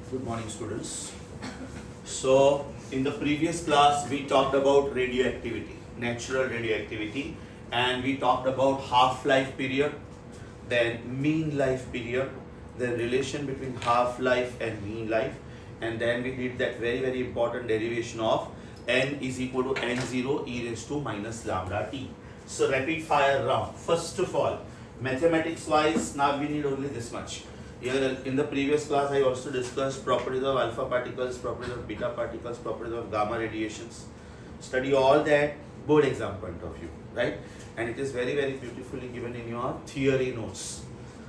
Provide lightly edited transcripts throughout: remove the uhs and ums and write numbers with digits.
Good morning, students. So, in the previous class, we talked about radioactivity, natural radioactivity, and we talked about half-life period, then mean life period, the relation between half-life and mean life, and then we did that very important derivation of n is equal to n0 e raised to minus lambda t. So, rapid fire round. First of all, mathematics wise, now we need only this much. Here in the previous class, I also discussed properties of alpha particles, properties of beta particles, properties of gamma radiations. Study all that board exam point of view, right? And it is very beautifully given in your theory notes,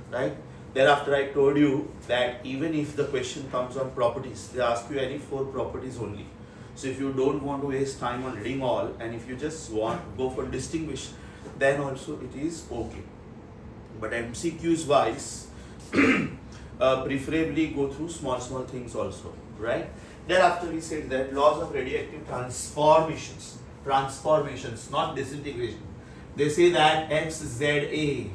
right? Thereafter, I told you that even if the question comes on properties, they ask you any 4 properties only. So if you don't want to waste time on reading all, and if you just want to go for distinguish, then also it is okay. But MCQs wise, preferably go through small things also, right? Thereafter we said that laws of radioactive transformations, not disintegration. They say that XZA,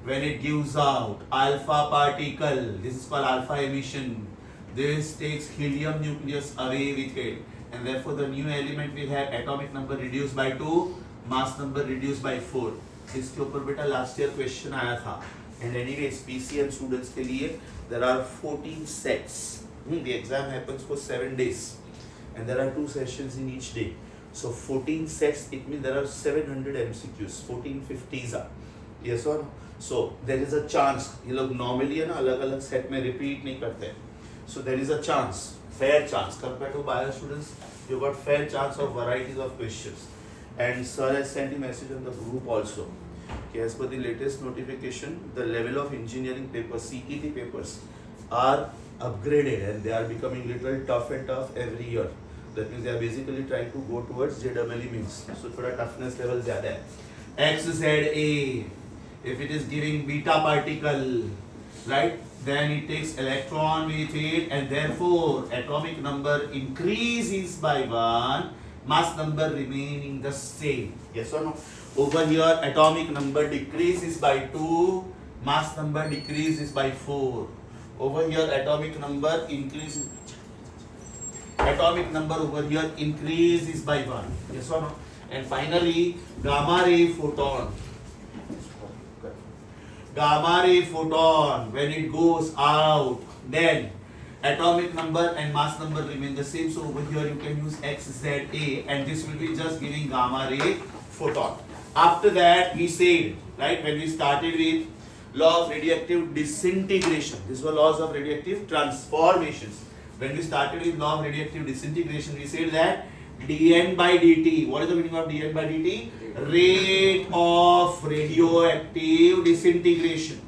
when it gives out alpha particle, this is called alpha emission, this takes helium nucleus away with it, and therefore the new element will have atomic number reduced by 2, mass number reduced by 4. इसके ऊपर बेटा last year question आया था. And anyways, PCM students के लिए there are 14 sets. The exam happens for 7 days, and there are 2 sessions in each day. So 14 sets, it means there are 700 MCQs. 1450s are. Yes or no? So there is a chance. ये लोग normally है ना अलग-अलग set में repeat नहीं करते. So there is a chance, fair chance compared to bio students. You got fair chance of varieties of questions. And sir has sent a message on the group also. As per the latest notification, the level of engineering papers, CET papers, are upgraded and they are becoming little tough and tough every year. That means they are basically trying to go towards JEE means. So thoda toughness level zyada hai. XZA, if it is giving beta particle, right, then it takes electron with it, and therefore atomic number increases by 1, mass number remaining the same. Yes or no? Over here, atomic number decreases by 2, mass number decreases by 4. Over here, atomic number increases. Atomic number over here increases by 1. Yes or no? And finally, gamma ray photon. Gamma ray photon, when it goes out, then atomic number and mass number remain the same. So over here you can use XZA, and this will be just giving gamma ray photon. After that, we said, right, when we started with law of radioactive disintegration, these were laws of radioactive transformations. When we started with law of radioactive disintegration, we said that dN by dt, what is the meaning of dN by dt? Rate of radioactive disintegration,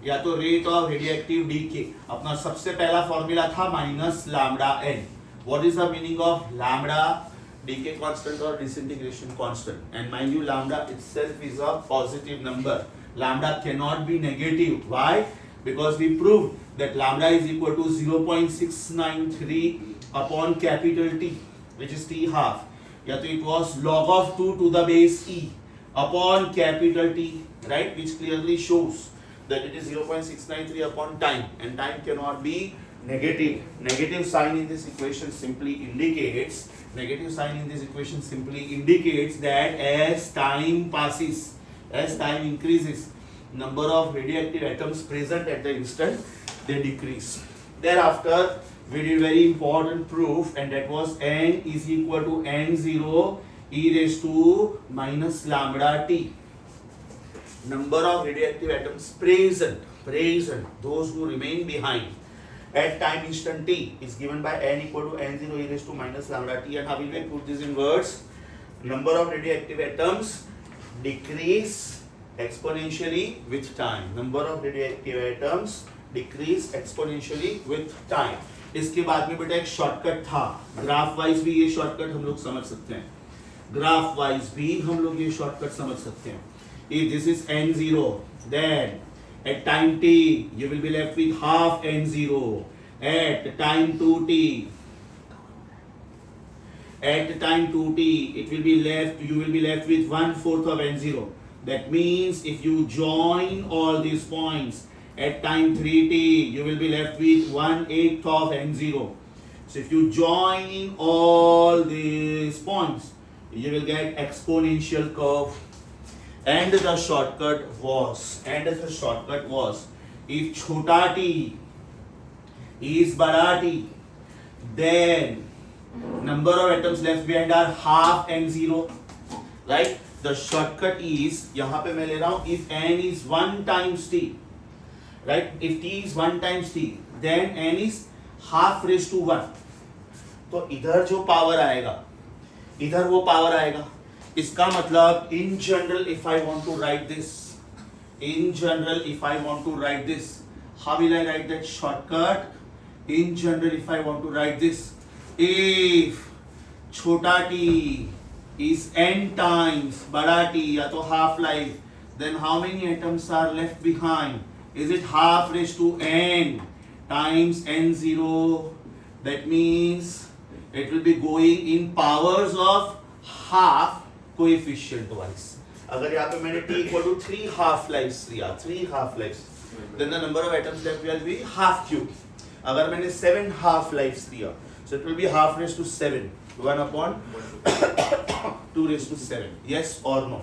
या तो rate of radioactive decay. अपना सबसे पहला formula था minus lambda n. What is the meaning of lambda? Decay constant or disintegration constant. And mind you, lambda itself is a positive number. Lambda cannot be negative. Why? Because we proved that lambda is equal to 0.693 upon capital T, which is T half. Yeah, so it was log of 2 to the base E upon capital T, right? Which clearly shows that it is 0.693 upon time, and time cannot be negative. Negative sign in this equation simply indicates that as time passes, as time increases, number of radioactive atoms present at the instant, they decrease. Thereafter, we did very important proof, and that was n is equal to n0 e raised to minus lambda t. Number of radioactive atoms present, those who remain behind at time instant t is given by n equal to n0 e raised to minus lambda t. And how will we put this in words? Number of radioactive atoms decrease exponentially with time. Number of radioactive atoms decrease exponentially with time. इसके बाद में बेटा एक shortcut था, graph wise भी ये shortcut हम लोग समझ सकते हैं. ग्राफ वाइज भी हम लोग ये शॉर्टकट समझ सकते हैं. If this is n0, then at time t you will be left with half n0. At time 2t, it will be left, you will be left with 1/4 of n0. That means if you join all these points at time 3t, you will be left with 1/8 of n0. So if you join all these points, you will get exponential curve. And the shortcut was, if छोटा t is बड़ा t, then number of atoms left behind are half n0, right? The shortcut is, यहाँ पे मैं ले रहा हूँ, if n is 1 times t, right? If t is 1 times t, then n is half raised to 1. तो इधर जो power आएगा, इधर वो पावर आएगा. इसका मतलब in general if I want to write this, how will I write that shortcut? In general if I want to write this, if छोटा t is n times बड़ा t या तो half life, then how many atoms are left behind? Is it half raised to n times n0? That means it will be going in powers of half coefficient wise. अगर यहाँ पे मैंने t equal to 3 half lives लिया, 3 half lives, then the number of atoms left will be half cube. अगर मैंने 7 half lives लिया, so it will be half raised to 7, 1 upon 2 raised to 7. Yes or no?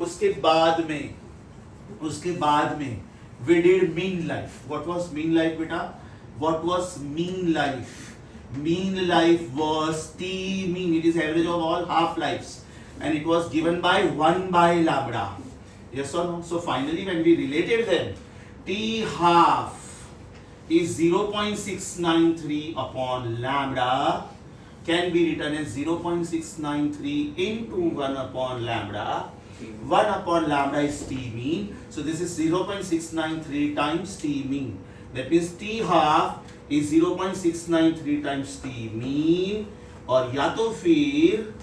उसके बाद में we did mean life. What was mean life, beta? What was mean life? Mean life was t mean. It is average of all half lives, and it was given by 1 by lambda. Yes or no? So finally, when we related them, t half is 0.693 upon lambda can be written as 0.693 into 1 upon lambda. 1 upon lambda is t mean. So this is 0.693 times t mean. That means t half is 0.693 times t mean, और या तो फिर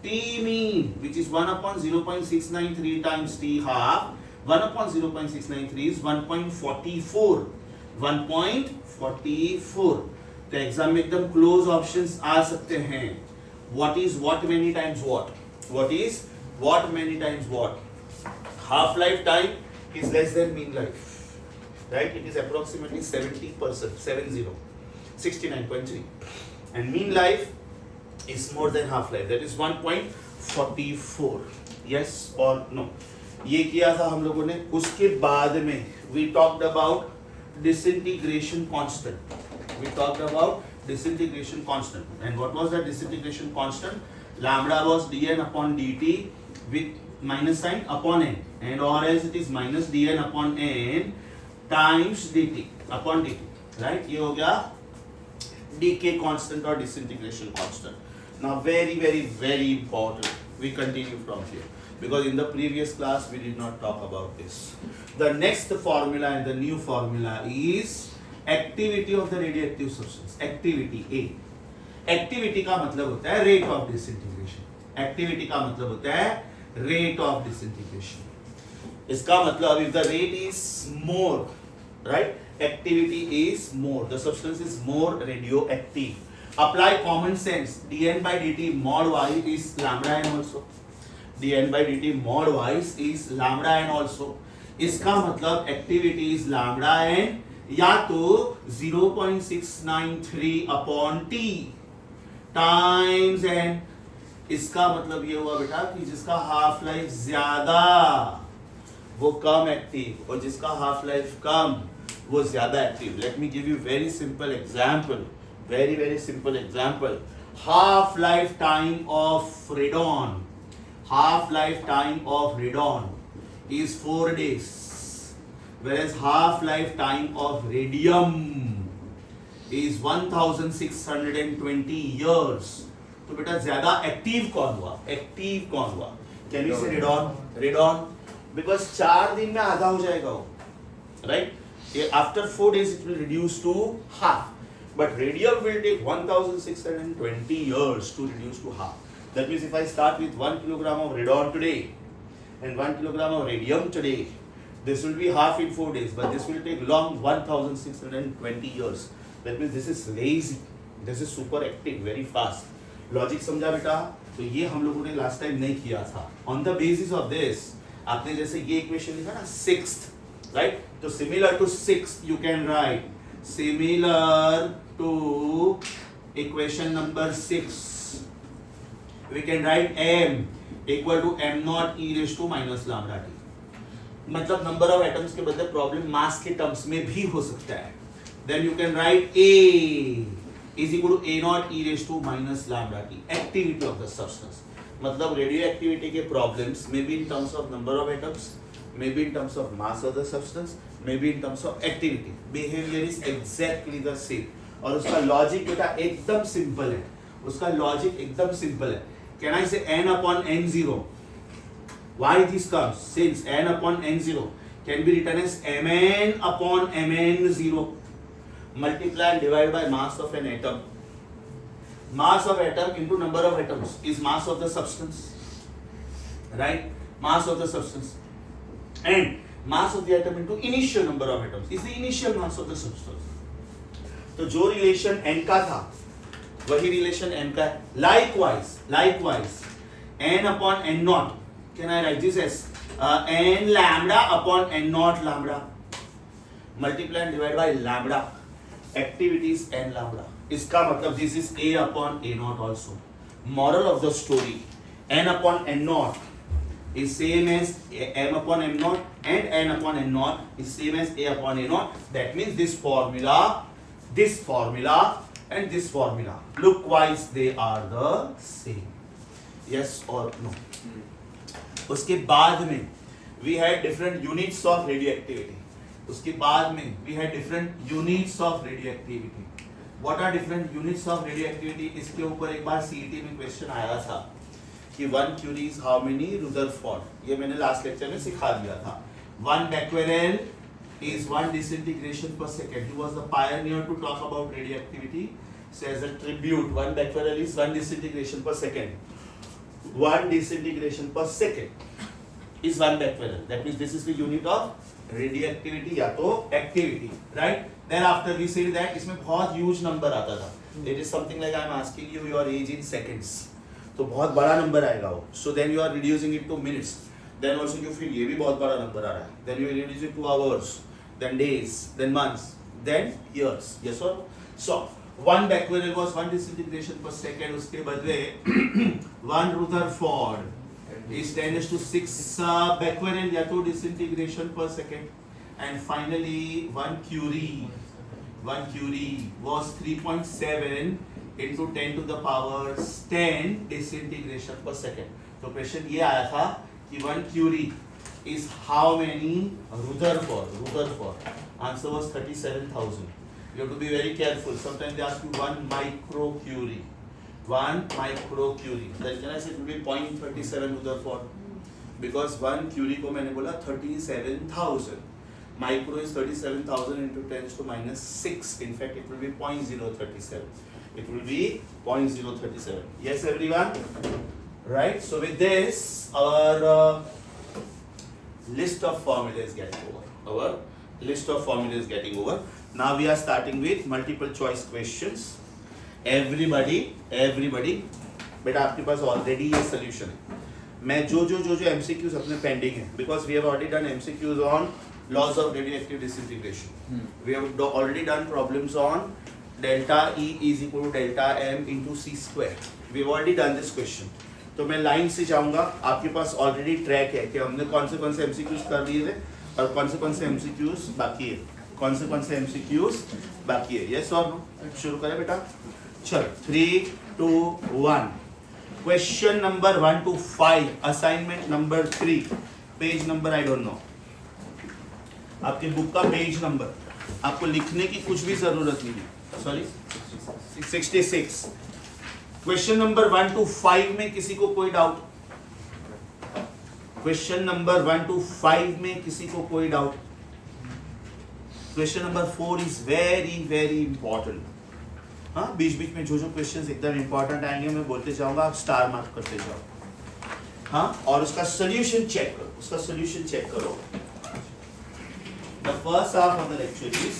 t mean which is 1 upon 0.693 times t half. 1 upon 0.693 is 1.44. 1.44. तो exam में एकदम close options आ सकते हैं. What is what many times what? What is what many times what? Half life time is less than mean life. Right? It is approximately 70%, 69.3. And mean life is more than half life. That is 1.44. Yes or no? ये किया था हम लोगों ने. उसके बाद में we talked about disintegration constant. And what was that disintegration constant? Lambda was dn upon dt with minus sign upon n, and or else it is minus dn upon n times dt upon dt, right? ये हो गया decay constant or disintegration constant. Now very important, we continue from here because in the previous class we did not talk about this. The next formula and the new formula is activity of the radioactive substance. Activity A. Activity का मतलब होता है rate of disintegration. Activity का मतलब होता है rate of disintegration. इसका मतलब if the rate is more, right? Activity is more. The substance is more radioactive. Apply common sense. dN by dt mod y is lambda n also. dN by dt mod y is lambda n also. इसका मतलब activity is lambda n या तो 0.693 upon t times n. इसका मतलब ये हुआ बेटा कि जिसका हाफ लाइफ ज्यादा वो कम एक्टिव, और जिसका हाफ लाइफ कम वो ज्यादा active. Let me give you very simple example. very simple example. Half life time of radon. Half life time of radon is 4 days, whereas half life time of radium is 1620 years. तो बेटा ज्यादा active कौन हुआ? Can we से radon because 4 दिन में आधा हो जाएगा वो, right? After 4 days it will reduce to half, but radium will take 1620 years to reduce to half. That means if I start with 1 kilogram of radon today and 1 kilogram of radium today, this will be half in 4 days, but this will take long 1620 years. That means this is lazy, this is super active, very fast. Logic समझा बेटा? तो ये हम लोगों ने last time नहीं किया था. On the basis of this आपने जैसे ये इक्वेशन लिखा ना, right? So similar to 6 you can write similar to equation number 6 we can write m equal to m naught e raised to minus lambda t. मतलब number of atoms के बदले problem मास के terms में भी हो सकता है. Then you can write a is equal to a naught e raised to minus lambda t, activity of the substance. मतलब रेडियो एक्टिविटी के problems may be in terms of number of atoms, may be in terms of mass of the substance, may be in terms of activity. Behaviour is exactly the same और उसका logic बेटा एकदम simple है. उसका logic एकदम simple है. Can I से n upon n0? Why this comes? Since n upon n0 can be written as mn upon mn0 multiply and divide by mass of an atom. Mass of atom into number of atoms is mass of the substance, right? Mass of the substance and mass of the atom into initial number of atoms is the initial mass of the substance. तो जो relation n का था वही relation m का है. Likewise n upon n naught, can I write this as n lambda upon n naught lambda multiply and divide by lambda, activity is n lambda. इसका मतलब this is a upon a naught also. Moral of the story, n upon n naught is same as m upon m naught and n upon n naught is same as a upon a naught. That means this formula and this formula look wise they are the same. Yes or no? उसके बाद में we had different units of radioactivity. उसके बाद में we had different units of radioactivity. What are different units of radioactivity? इसके ऊपर एक बार CET में क्वेश्चन आया था कि 1 curie is how many Rutherford. ये मैंने लास्ट लेक्चर में सिखा दिया था. 1 becquerel is 1 disintegration per second. He was the pioneer to talk about radioactivity. So as a tribute, 1 becquerel is 1 disintegration per second. 1 disintegration per second is 1 becquerel. That means this is the unit of radioactivity या तो activity, right? Thereafter we say that इसमें बहुत huge number आता था. It is something like I am asking you your age in seconds. तो बहुत बड़ा number आएगा वो. So then you are reducing it to minutes. Then also you feel ये भी बहुत बड़ा number आ रहा है. Then you reduce it to hours, then days, then months, then years. Yes or no? So 1 becquerel was 1 disintegration per second. उसके बदले 1 Rutherford is 10⁶ becquerel या तो disintegration per second. And finally 1 Curie was 3.7 into 10 to the power 10 disintegration per second. तो question ये आया था कि 1 Curie is how many Rutherford? Answer was 37,000. You have to be very careful. Sometimes they ask you 1 microcurie. 1 microcurie. Then can I say it will be 0.37 Rutherford? Because 1 Curie को मैंने बोला 37,000. Micro is 37,000 into 10 to minus 6. In fact, it will be 0.037. It will be 0.037. Yes, everyone? Right? So with this, our list of formulas is getting over. Now we are starting with multiple choice questions. Everybody, बेटा आपके पास already ये solution है. मैं जो MCQs अपने pending है, because we have already done MCQs on laws of radioactive disintegration. We have already done problems on delta E is equal to delta M into C square. We have already done this question. तो मैं line से जाऊंगा. आपके पास already track है कि हमने कौन से MCQs कर लिए थे और कौन से MCQs बाकी है. यस और नो? शुरू करें बेटा. चलो 3, 2, 1. Question number 1 to 5, assignment number 3, page number I don't know. आपके बुक का पेज नंबर आपको लिखने की कुछ भी जरूरत नहीं है. सॉरी 66. क्वेश्चन नंबर 1 to 5 में किसी को कोई डाउट? क्वेश्चन नंबर 1 to 5 में किसी को कोई doubt? Question number 4 is very important. हाँ, बीच में जो क्वेश्चंस एकदम इंपॉर्टेंट आएंगे मैं बोलते जाऊंगा, आप स्टार मार्क करते जाओ. हाँ, और उसका सोल्यूशन चेक करो. The first half of the lecture is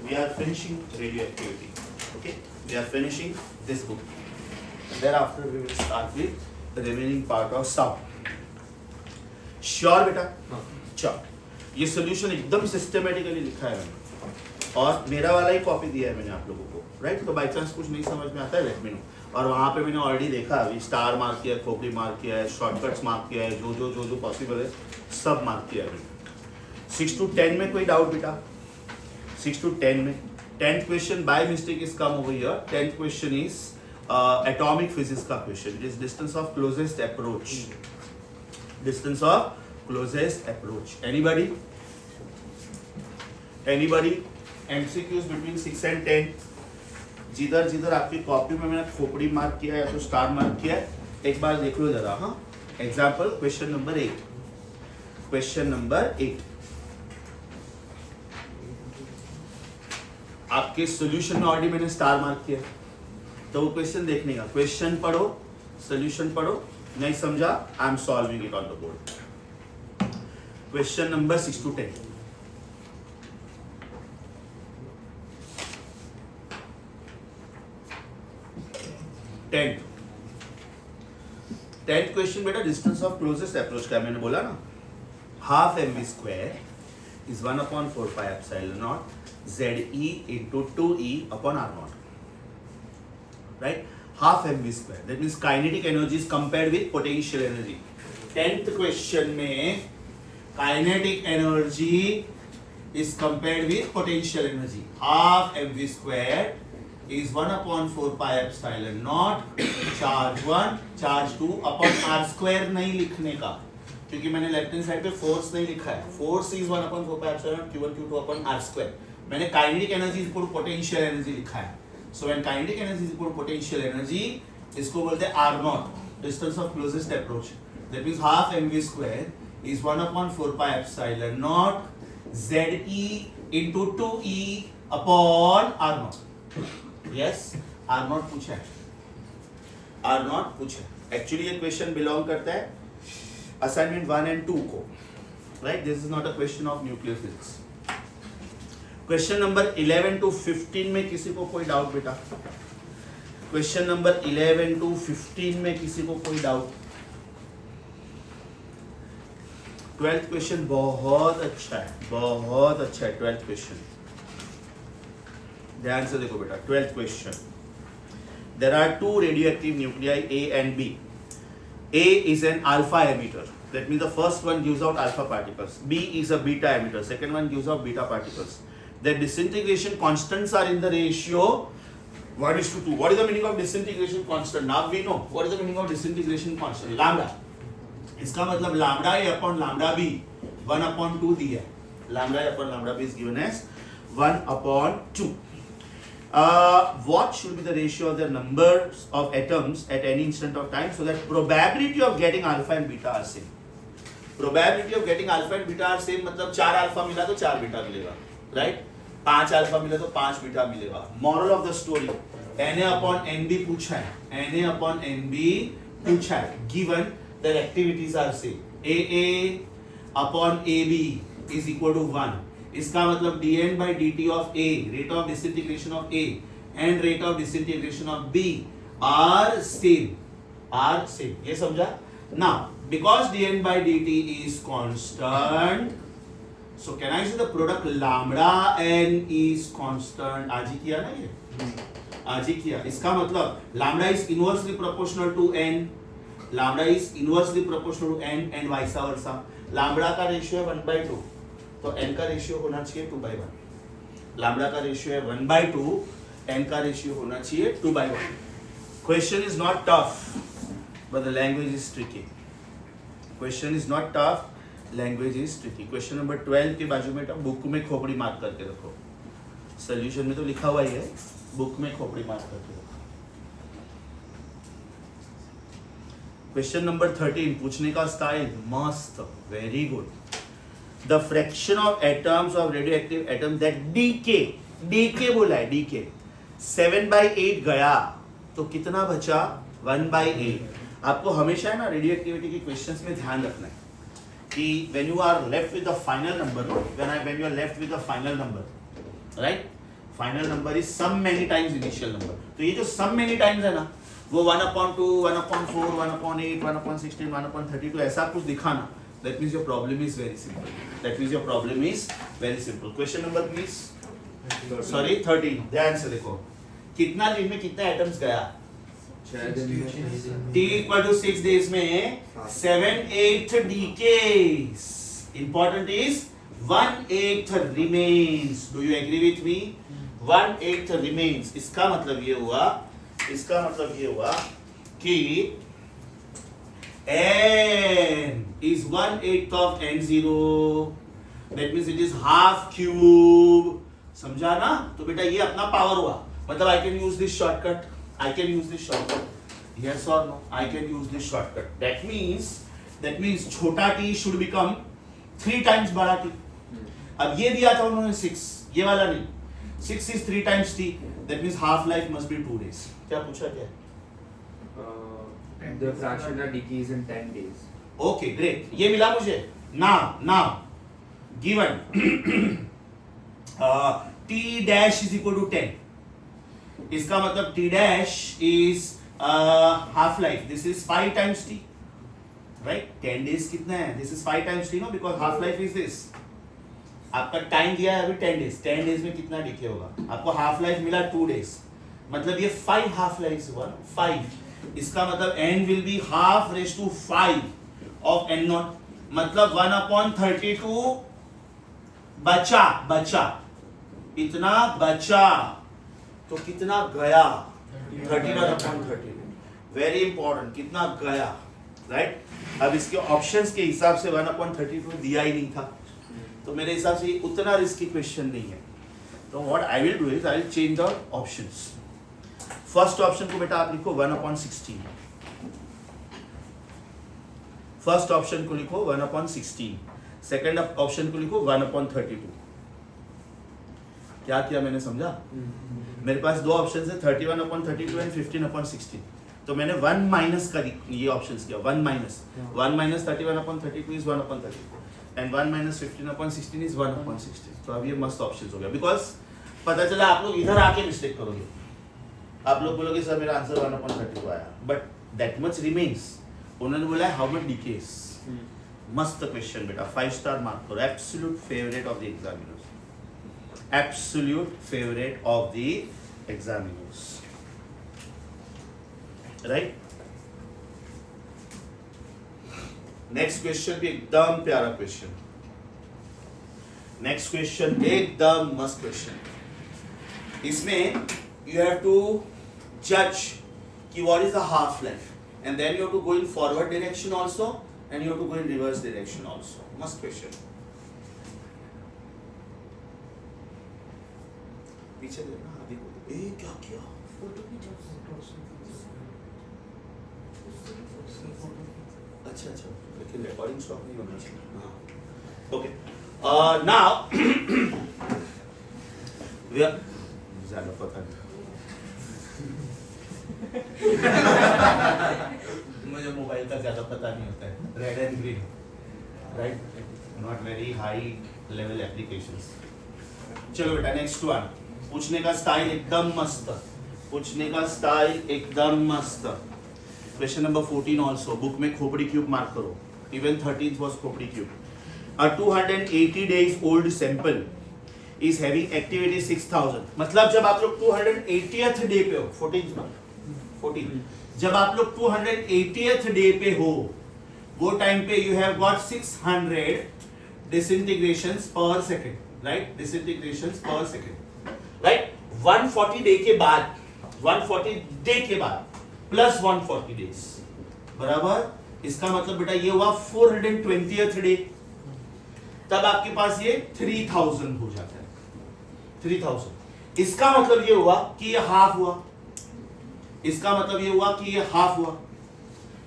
we are finishing radioactivity. Okay, we are finishing this book. And thereafter we will start with the remaining part of sound. Sure, beta? Sure. ये solution एकदम systematically लिखा है मैंने, और मेरा वाला ही copy दिया है मैंने आप लोगों को, राइट। तो बाई चांस कुछ नहीं समझ में आता है लेट मी नो। और वहाँ पे मैंने ऑलरेडी देखा, अभी स्टार मार्क किया है, खोपड़ी मार्क किया है, शॉर्टकट्स मार्क किया है, जो पॉसिबल है सब मार्क किया है मैंने। 6 to 10 में कोई डाउट बेटा? 6 to 10 में 10th question by mistake is come over here. 10th question is atomic physics का question, it is distance of closest approach, distance of closest approach. Anybody MCQs between 6 and 10, जिधर जिधर आपकी copy में मैंने खोपड़ी mark किया है तो स्टार मार्क किया है, एक बार देख लो जरा। हाँ, example question number 8, question number 8 आपके सॉल्यूशन में ऑलरेडी मैंने स्टार मार्क किया, तो वो क्वेश्चन देखने का, क्वेश्चन पढ़ो, सॉल्यूशन पढ़ो, नहीं समझा I am solving it on the board. Question number 6 to 10, tenth question बेटा, डिस्टेंस ऑफ क्लोजेस्ट अप्रोच का मैंने बोला ना, half mv square is 1/4 pi epsilon naught ZE into 2E upon R0, right? Half mv square, that means kinetic energy is compared with potential energy. 10th question में kinetic energy is compared with potential energy. Half mv square is 1/4 pi epsilon naught charge 1 charge 2 upon r square नहीं लिखने का, क्योंकि मैंने left hand side पे force नहीं लिखा है। Force is 1/4 pi epsilon q1 q2 upon r square। मैंने kinetic energy is equal to potential energy लिखा है। So when kinetic energy is equal to potential energy, इसको बोलते हैं r0, distance of closest approach. That means half mv square is 1/4 pi epsilon naught ZE into 2E upon r0। Yes, R0 पूछा है, R0 पूछा है। Actually ये question belong करता है असाइनमेंट 1 and 2 को, right? This is not a question of nuclear physics. Question number 11 to 15 में किसी को कोई डाउट बेटा? क्वेश्चन नंबर 11 to 15 में किसी को कोई डाउट? 12th क्वेश्चन बहुत अच्छा है, बहुत अच्छा है 12th क्वेश्चन। ध्यान से देखो बेटा, 12th question, there are two radioactive nuclei A and B. A is an alpha emitter, that means the first one gives out alpha particles. B is a beta emitter, second one gives out beta particles. Their disintegration constants are in the ratio 1:2. What is the meaning of disintegration constant? Now we know what is the meaning of disintegration constant, lambda. इसका मतलब lambda A upon lambda B 1/2 दिया है। lambda A upon lambda B is given as 1/2. What should be the ratio of the numbers of atoms at any instant of time so that probability of getting alpha and beta are same? Probability of getting alpha and beta are same मतलब 4 alpha मिला तो 4 beta मिलेगा, right? 5 alpha मिला तो 5 beta मिलेगा। Moral of the story, Na upon Nb पूछा है, Na upon Nb पूछा है, given their activities are same, AA upon AB is equal to 1। इसका मतलब dN by dt of A, rate of disintegration of A and rate of disintegration of B are same, ये समझा? Now because dN by dt is constant, so can I say the product lambda n is constant? आज ही किया ना ये, आज ही किया। इसका मतलब lambda is inversely proportional to n, lambda is inversely proportional to n and vice versa। lambda का ratio है 1/2, तो n का रेशियो होना चाहिए 2/1। लैम्बडा का रेशियो है 1/2, n का रेशियो होना चाहिए 2/1। Question is not tough but the language is tricky. Question is not tough, language is tricky. Question number 12 के बाजू में बुक में खोपड़ी मार्क करके रखो, सोल्यूशन में तो लिखा हुआ ही है, बुक में खोपड़ी मार्क करके रखो। क्वेश्चन नंबर 13, पूछने का स्टाइल मस्त, very good. The fraction of atoms of radioactive atom that decay बोला है, decay 7/8 गया तो कितना बचा? 1/8। आपको हमेशा है ना रेडियोएक्टिविटी की क्वेश्चंस में ध्यान रखना है कि when you are left with the final number, when you are left with the final number, right? Final number is sum many times initial number। तो ये जो sum many times है ना, वो 1/2, 1/4, 1/8, 1/16, 1/32 ऐसा कुछ दिखाना, That means your problem is very simple. That means your problem is very simple. Question number please. Sorry 13. ध्यान से देखो कितना दिन में कितना एटम्स गया? T equal to 6 days में 7/8 decays. Important is 1/8 remains. Do you agree with me? 1/8 remains. इसका मतलब ये हुआ कि n is 1/8 of n0. That means it is half cube. समझा ना? तो बेटा ये अपना पावर हुआ. मतलब I can use this shortcut. Yes or no? I can use this shortcut. That means छोटा t should become 3 times बड़ा t. अब ये दिया था उन्होंने 6, ये वाला नहीं. 6 is 3 times t. That means half life must be 2 days. क्या पूछा क्या? The fractional decays in 10 days. Okay, great. ये मिला मुझे. Now, given t dash is equal to 10. इसका मतलब t dash is half life. This is 5 times t. Right? 10 days कितना है? This is 5 times t, no? Because half life is this. आपका time दिया है अभी 10 days. 10 days में कितना डिके होगा? आपको हाफ लाइफ मिला 2 days. मतलब ये 5 हाफ लाइफ हुआ. 5. इसका मतलब n will be half raised to 5 of n naught. मतलब 1/32 बचा. इतना बचा. तो कितना गया? 31/32. Very important. कितना गया? राइट? अब इसके ऑप्शंस के हिसाब से 1/32 दिया ही नहीं था. तो मेरे हिसाब से उतना रिस्की क्वेश्चन नहीं है. तो what I will do is I will change the options. First option को बेटा आप लिखो 1/16. फर्स्ट ऑप्शन को लिखो 1/16. सेकंड ऑप्शन को लिखो 1/32. क्या किया मैंने समझा? मेरे पास दो ऑप्शन है 31/32 एंड 15/16. तो मैंने 1 माइनस का ये ऑप्शंस किया. 1 minus 31/32 is 1/32 and 1 minus 15/16 is 1/16. तो अब ये मस्त ऑप्शंस हो गया. बिकॉज पता चला आप लोग इधर आके मिस्टेक करोगे. आप लोग बोलोगे सर मेरा आंसर 1/32 आया. But that much remains. उन्होंने बोला हाउ मच डिकेस. मस्त क्वेश्चन बेटा. 5 स्टार मार्क करो. Absolute favourite of the examiners. Absolute favourite of the examiners. Right? Next question भी एकदम प्यारा क्वेश्चन. नेक्स्ट क्वेश्चन एकदम मस्त क्वेश्चन. इसमें you have to judge कि what is the half life and then you have to go in forward direction also and you have to go in reverse direction also. Must question. पीछे देखना आदि को. ए क्या किया? अच्छा लेकिन रिकॉर्डिंग स्टॉप नहीं होना चाहिए. हाँ. Okay. Now we are ज़्यादा पता नहीं. मुझे मोबाइल का ज्यादा पता नहीं होता है. Red and green. Right? Not very high level applications. चलो बेटा नेक्स्ट वन. पूछने का स्टाइल एकदम मस्त. Question number 14 also. बुक में खोपड़ी क्यूब मार्क करो. इवन 13th was खोपड़ी cube. A 280 days old sample is having activity 6000. मतलब जब आप लोग 280th डे पे हो. 14 जब आप लोग 280th डे पे हो वो टाइम पे you have got 600 disintegrations per second. Right? disintegrations per second. Right? 140 day के बाद प्लस 140 डेज बराबर. इसका मतलब बेटा ये हुआ 420th डे. तब आपके पास ये 3000 हो जाता है. 3000. इसका मतलब ये हुआ कि ये हाफ हुआ.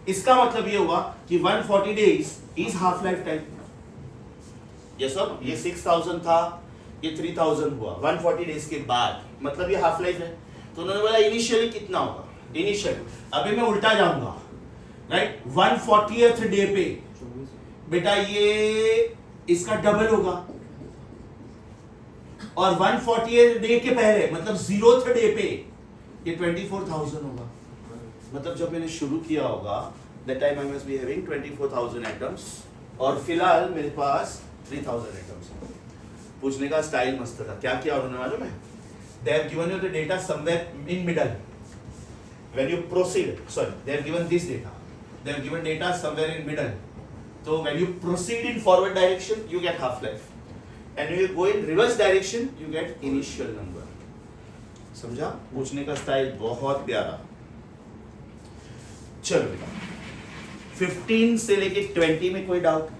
इसका मतलब ये हुआ कि 140 days is half life time. ये सब ये 6000 था, ये 3000 हुआ 140 डेज के बाद. मतलब ये हाफ लाइफ है. तो उन्होंने बोला इनिशियली कितना होगा. अभी मैं उल्टा जाऊंगा. राइट? 140th डे पे बेटा ये इसका डबल होगा और 140th डे के पहले मतलब 0th डे पे ये 24,000 होगा. मतलब जब मैंने शुरू किया होगा that time I must be having 24,000 atoms. और फिलहाल मेरे पास 3000 एटम्स है। पूछने का स्टाइल मस्त था। क्या किया उन्होंने मालूम है? They have given you the data somewhere in middle. When you proceed, sorry, they have given this data. They have given data somewhere in middle. So when you proceed in forward direction, you get half-life. And when you go in reverse direction, you get initial number. समझा? पूछने का style बहुत प्यारा। चलो बेटा, 15 से लेके 20 में कोई डाउट?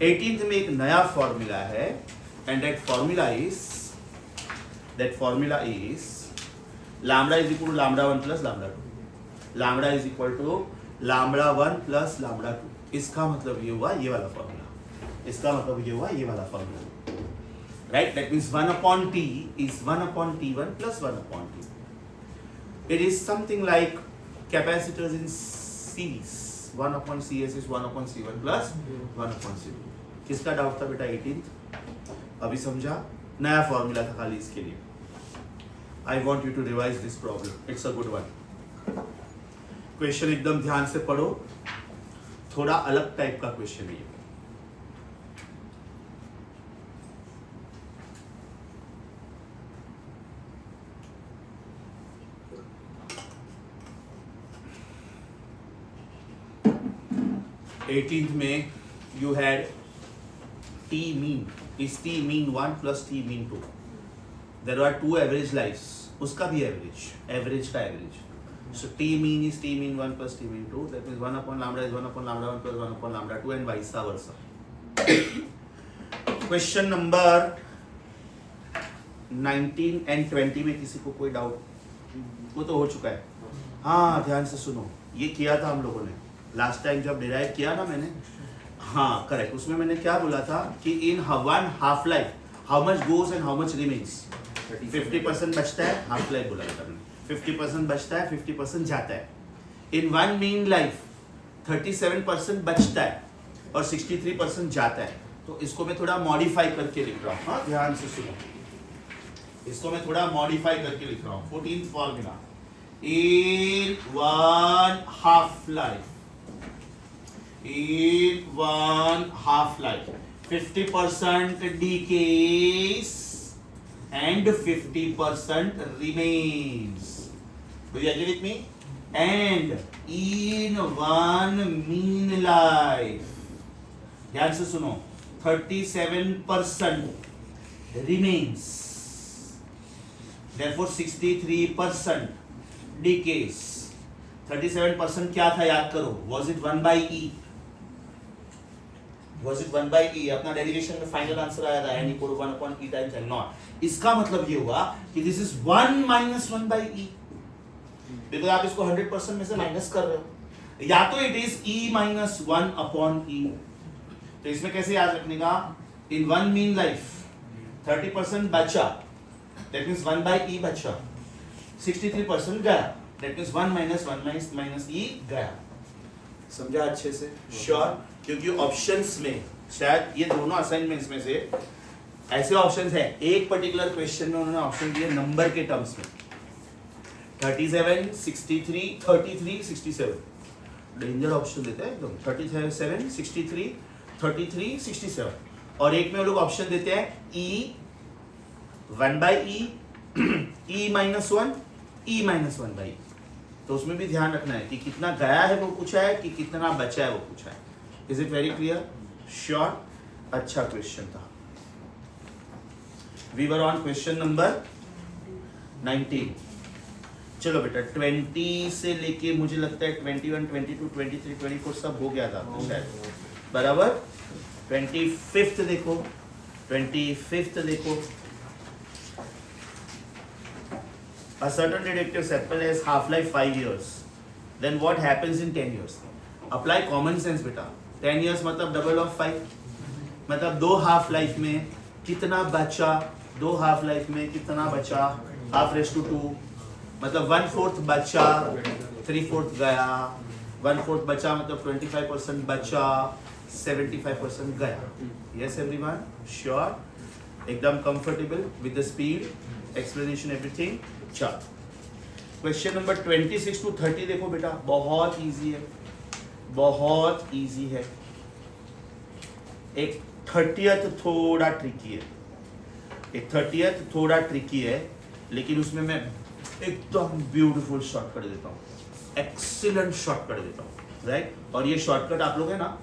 18th में एक नया फॉर्मूला है, and that formula is lambda is equal to lambda 1 plus lambda 2. Lambda is equal to lambda 1 plus lambda 2. इसका मतलब ये हुआ ये वाला फॉर्मूला, इसका मतलब ये हुआ ये वाला formula, right? That means 1 upon t is 1 upon t1 plus 1 upon t. It is something like capacitors in series. 1 upon cs is 1 upon c1 plus 1 upon c2. किसका डाउट था बेटा? 18th। अभी समझा? नया फॉर्मूला था खाली इसके लिए। I want you to revise this problem. It's a good one. Question एकदम ध्यान से पढ़ो, थोड़ा अलग टाइप का क्वेश्चन है ये। एटीन्थ में you had t mean. Is t mean 1 plus t mean 2? There are two average lives. उसका भी average का average. So t mean is t mean 1 plus t mean 2. That means 1 upon lambda is 1 upon lambda 1 plus 1 upon lambda 2 and vice versa. Question number 19 and 20 में किसी को कोई doubt? वो तो हो चुका है। हाँ, ध्यान से सुनो, ये किया था हम लोगों ने लास्ट टाइम जब डिराइव किया ना मैंने। हाँ करेक्ट, उसमें मैंने क्या बोला था कि in one half life how much goes and how much remains? 50% बचता है, हाफ लाइफ बोला था मैंने। 50% बचता है, 50% जाता है। इन वन मीन लाइफ 37% बचता है और 63% जाता है। तो इसको मैं थोड़ा मॉडिफाई करके लिख रहा हूँ। हाँ ध्यान से सुनो, इसको मैं थोड़ा मॉडिफाई करके लिख रहा हूँ। 14th formula, in one half life, in one half life 50% decays and 50% remains. Do you agree with me? And in one mean life, ध्यान से सुनो, 37% remains, therefore 63% decays. 37% क्या था याद करो? Was it 1 by e? Was it 1 by e? अपना derivation में final answer आया था n equal to 1 upon e times n naught. इसका मतलब ये हुआ कि this is 1 minus 1 by e. देखो आप इसको 100% में से माइनस कर रहे हो, या तो it is e minus 1 upon e. तो इसमें कैसे याद रखने का? In one mean life 30% बचा, that means 1 by e बचा, 63% गया, that means 1 minus e गया। समझा अच्छे से? श्योर? क्योंकि ऑप्शंस में शायद ये दोनों असाइनमेंट्स में से ऐसे ऑप्शंस हैं, एक पर्टिकुलर क्वेश्चन में उन्होंने ऑप्शन दिए नंबर के टर्म्स में 37, 63, 33, 67। डेंजर ऑप्शन देते हैं एकदम, 37, 63, 33, 67। और एक में वो लोग ऑप्शन देते हैं e 1 by e, e minus 1, e minus 1 by e। तो उसमें भी ध्यान रखना है कि कितना गया है वो पूछा है कि कितना बचा है वो पूछा है। Is it very clear? Sure? अच्छा क्वेश्चन था। We were on question number 19। चलो बेटा 20 से लेके मुझे लगता है 21, 22, 23, 24 सब हो गया था शायद, बराबर। 25th देखो, 25th देखो। A certain radioactive sample has half-life 5 years. Then what happens in 10 years? Apply common sense बेटा। 10 years मतलब डबल ऑफ 5, मतलब 2 हाफ लाइफ में कितना बचा, 2 हाफ लाइफ में कितना बचा, हाफ रेस टू 2, मतलब 1/4 बचा, 3/4 गया, 1/4 बचा मतलब 25% बचा, 75% गया। Yes everyone? Sure? एकदम comfortable with the speed, explanation everything? चल क्वेश्चन नंबर 26 to 30 देखो बेटा, बहुत इजी है, बहुत इजी है। एक 30th थोड़ा ट्रिकी है, एक 30th थोड़ा ट्रिकी है, लेकिन उसमें मैं एकदम ब्यूटीफुल शॉर्टकट देता हूँ, एक्सीलेंट शॉर्टकट देता हूँ, राइट। और ये शॉर्टकट आप लोग है ना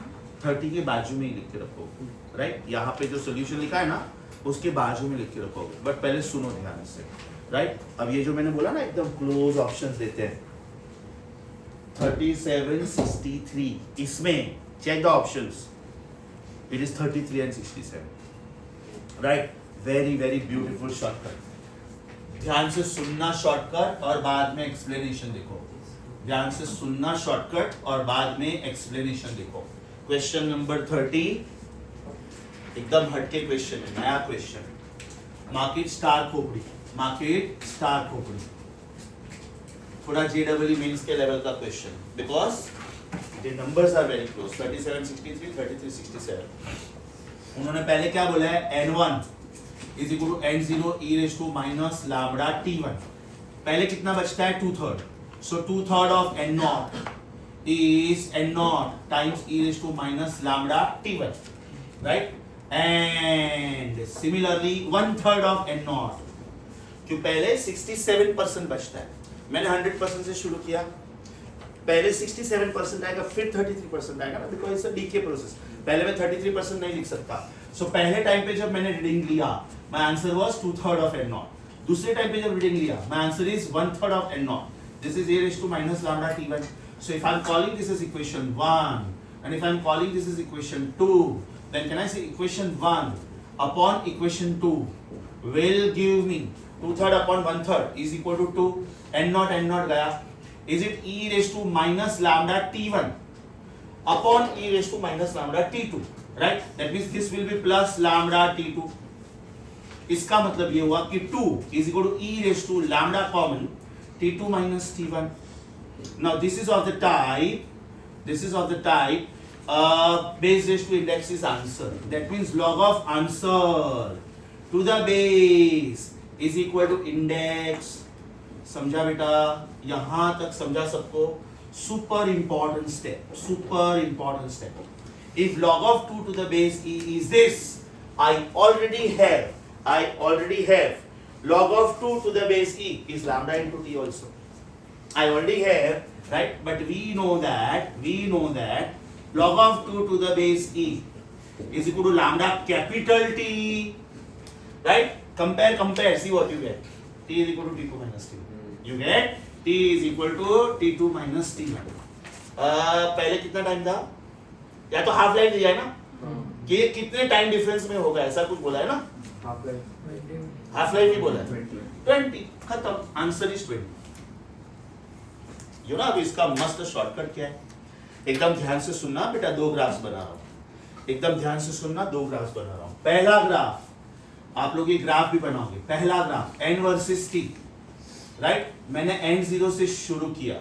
30 के बाजू में ही लिख के रखोगे, राइट। यहाँ पे जो सोल्यूशन लिखा है ना उसके बाजू में लिख के रखोगे, बट पहले सुनो ध्यान से, राइट। अब ये जो मैंने बोला ना एकदम क्लोज ऑप्शंस देते हैं 37, 63, इसमें check the options, it is 33 and 67, right. Very very beautiful shortcut, ध्यान से सुनना शॉर्टकट और बाद में एक्सप्लेनेशन देखो, ध्यान से सुनना शॉर्टकट और बाद में एक्सप्लेनेशन देखो। क्वेश्चन नंबर 30 एकदम हटके क्वेश्चन है, नया क्वेश्चन, मार्केट स्टार खोपड़ी, मार्केट स्टार खोपड़ी, थोड़ा JEE मेंस के लेवल का question, because the numbers are very close, 37, 63, 33, 67। उन्होंने पहले क्या बोला है, n1 is equal to n0 e raise to minus lambda t1। पहले कितना बचता है, 2/3, so 2/3 of n0 is n0 times e raised to minus lambda t1, right? And similarly 1/3 of n0, क्यों पहले 67% बचता है, मैंने 100% से शुरू किया, पहले 67% आएगा फिर 33% आएगा ना, because it's a decay process, पहले मैं 33% नहीं लिख सकता। सो पहले टाइम पे जब मैंने रीडिंग लिया my answer was 2/3 of n0, दूसरे टाइम पे जब रीडिंग लिया my answer is 1/3 of n0, this is a raised to minus lambda t1. So if I'm calling this as equation 1 and if I'm calling this as equation 2, then can I say equation 1 upon equation 2 will give me 2/3 upon 1/3 is equal to 2, n0 gaya, is it e raised to minus lambda t1 upon e raised to minus lambda t2, right? That means this will be plus lambda t2, इसका मतलब ये हुआ कि 2 is equal to e raised to lambda common t2 minus t1. Now this is of the type base raised to index is answer, that means log of answer to the base is equal to index। समझा बेटा, यहां तक समझा सबको? Super important step, if log of 2 to the base e is this, I already have log of 2 to the base e is lambda into t also, I already have, right? But we know that log of 2 to the base e is equal to lambda capital T, right? Compare, see what you get, t is equal to t2 minus t, you get t is equal to t2 minus t1। पहले कितना time था, या तो half life दिया है ना, कि कितने टाइम डिफरेंस में होगा, ऐसा कुछ बोला है ना, हाफ लाइफ ही बोला है, 20, खत्म, आंसर इज 20। यू ना, अब इसका मस्त शॉर्टकट क्या है, एकदम ध्यान से सुनना बेटा, 2 ग्राफ्स बना रहा हूं, एकदम ध्यान से सुनना, 2 ग्राफ्स बना रहा हूं। पहला ग्राफ आप लोग ये ग्राफ भी बनाओगे, पहला graph n versus t, right. मैंने n0 से शुरू किया,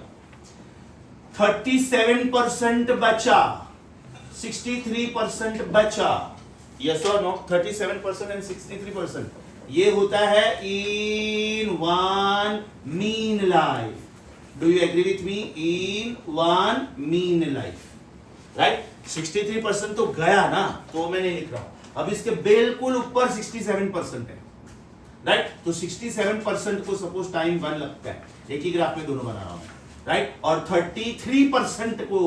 37% बचा, 63% बचा, यस और नो, 37% एंड 63%, ये होता है in one mean life. Do you agree with me, in one mean life, right. 63% तो गया ना, तो मैं नहीं लिख रहा हूं, अब इसके बिल्कुल ऊपर 67% है, राइट। तो 67% को सपोज टाइम 1 लगता है, एक ही ग्राफ में दोनों बना रहा हूं, राइट। और 33% को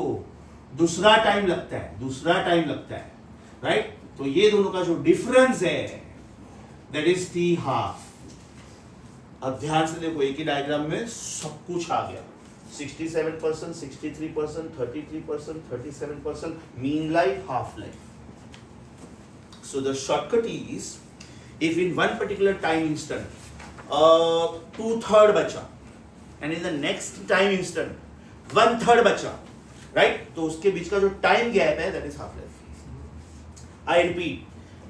दूसरा टाइम लगता है, राइट। तो ये दोनों का जो डिफरेंस है दैट इज t हाफ। अब ध्यान से देखो, एक ही डायग्राम में सब कुछ आ गया, 67%, 63%, 33%, 37%, mean life, half life. So the shortcut is, if in one particular time instant 2/3 बचा and in the next time instant 1/3 बचा, right, तो उसके बीच का जो टाइम गैप है that is half life। I repeat,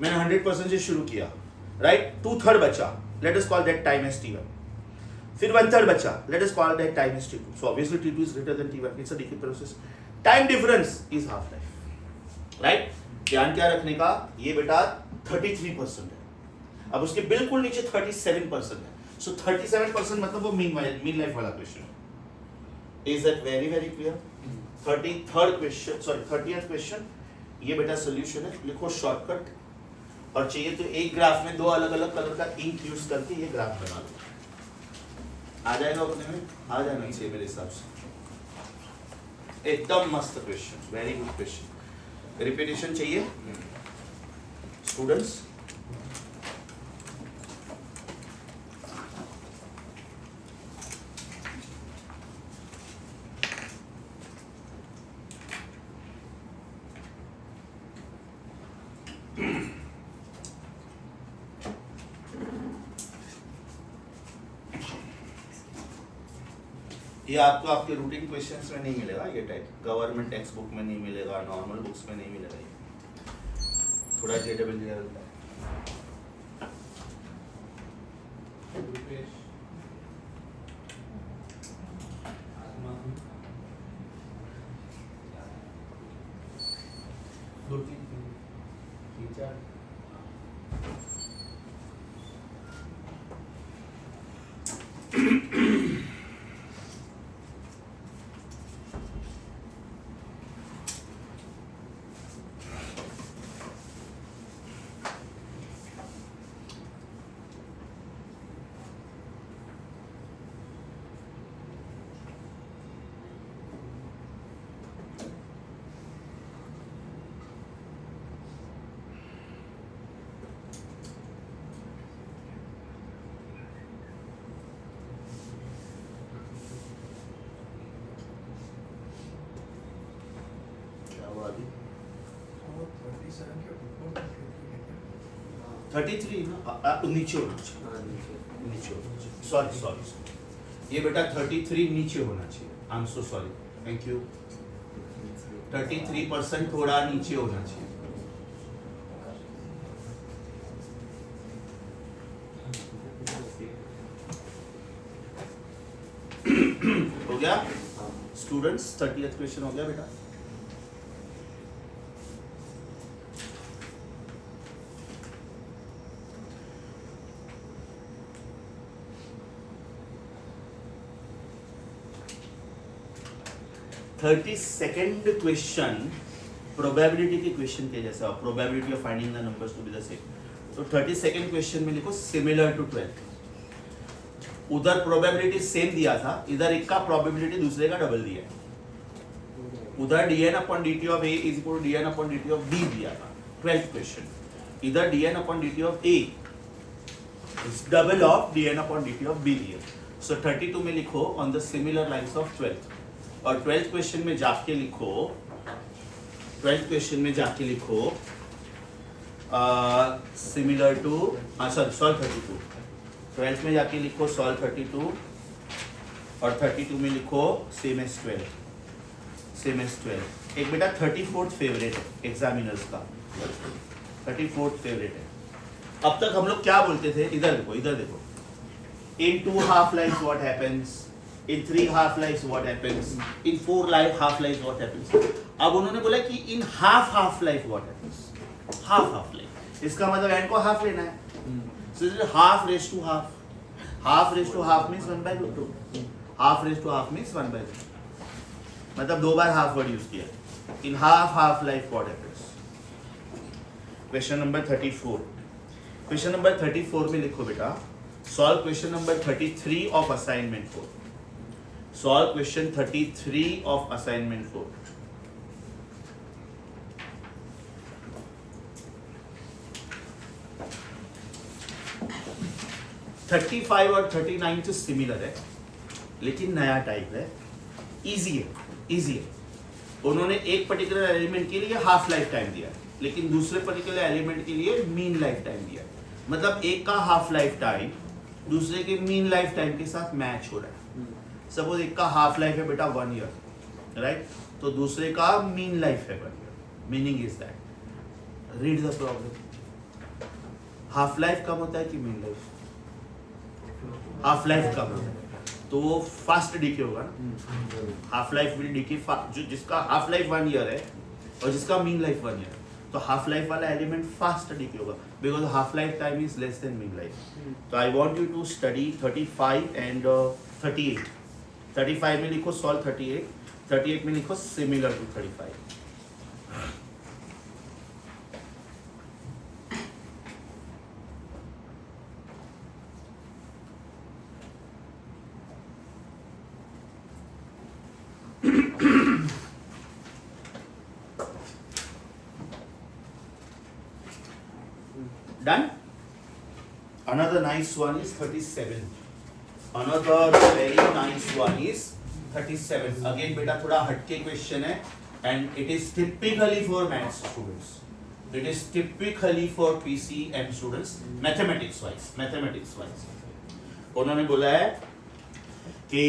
मैंने 100% से शुरू किया, right, 2/3 बचा, let us call that time as t1, फिर 1/3 बचा, let us call that time as t2, so obviously t2 is greater than t1, it's a decay process, time difference is half life, right। ध्यान क्या रखने का, ये बेटा 33% है, अब उसके बिल्कुल नीचे 37% है, सो 37% मतलब वो मीन लाइफ वाला क्वेश्चन है। Is that very very clear? 30th question ये बेटा सोल्यूशन है, लिखो शॉर्टकट, और चाहिए तो एक ग्राफ में दो अलग अलग कलर का इंक यूज करके ये ग्राफ बना लो, आ जाएगा उतने में, आ जाना चाहिए मेरे हिसाब से। एकदम मस्त question, very good question. Repetition चाहिए स्टूडेंट्स? ये आपको आपके रूटीन क्वेश्चंस में नहीं मिलेगा, ये टाइप गवर्नमेंट टेक्स्ट बुक में नहीं मिलेगा, नॉर्मल बुक्स में नहीं मिलेगा, ये थोड़ा जेडबल होता है। दो तीन चार अभी 33 ना, नीचे होना चाहिए, नीचे होना चाहिए, सॉरी सॉरी, ये बेटा 33 नीचे होना चाहिए, I am so sorry, thank you. 33% थोड़ा नीचे होना चाहिए। हो गया स्टूडेंट्स? 30th क्वेश्चन हो गया बेटा। थर्टी सेकेंड क्वेश्चन प्रोबेबिलिटी के क्वेश्चन के जैसा, probability of finding the numbers to be the same. तो 32nd क्वेश्चन में लिखो सिमिलर टू 12th। उधर प्रोबेबिलिटी सेम दिया था, इधर एक का प्रोबेबिलिटी दूसरे का डबल दिया है। उधर dn upon dt of a is equal to dn upon dt of b दिया था 12th क्वेश्चन, इधर dn upon dt of a is double of dn upon dt of b दिया। सो 32 में लिखो on the similar lines of 12th, और 12th question में जाके लिखो, 12th क्वेश्चन में जाके लिखो similar to, sorry solve 32, 12th में जाके लिखो सॉल्व 32, और 32 में लिखो सेम एज 12, सेम एज 12। एक बेटा 34th फेवरेट है एग्जामिनर्स का, 34th फेवरेट है। अब तक हम लोग क्या बोलते थे, इधर देखो, इधर देखो, इन 2 half lives what happens, in 3 half lives what happens, in 4 half lives what happens। अब उन्होंने बोला कि in half life what happens, half life, इसका मतलब n को हाफ लेना है, so this is half raised to half, half raised to half means 1 by 2, half raised to half means 1 by 2, मतलब 2 बार हाफ वर्ड यूज किया। in half life what happens। Question number 34, question number 34 में लिखो बेटा solve question number 33 of assignment 4, solve question 33 of assignment 4। Thirty 35 और 39 से similar है, लेकिन नया टाइप है, इजी है, इजी है। उन्होंने एक पर्टिकुलर एलिमेंट के लिए हाफ लाइफ टाइम दिया है, लेकिन दूसरे पर्टिकुलर एलिमेंट के लिए मीन लाइफ टाइम दिया है। मतलब एक का हाफ लाइफ टाइम दूसरे के मीन लाइफ टाइम के साथ मैच हो रहा है। सपोज एक का हाफ लाइफ है बेटा 1 ईयर, राइट, तो दूसरे का मीन लाइफ है 1 year. Meaning is that, read the problem, half life कम होता है कि मीन लाइफ? हाफ लाइफ कम होता है तो वो फास्ट डीके होगा ना, हाफ लाइफ विल डीके, जो जिसका हाफ लाइफ 1 ईयर है और जिसका मीन लाइफ 1 ईयर, तो हाफ लाइफ वाला एलिमेंट फास्ट डीके होगा, because half life time is less than mean life. तो I want you to study 35 and 38। 35 में लिखो सॉल्व 38, 38 में लिखो similar to 35। Done? Another nice one is 37. Another very nice one is 37. Again बेटा थोड़ा हटके question है and it is typically for maths students. It is typically for PCM students mathematics wise. उन्होंने बोला है कि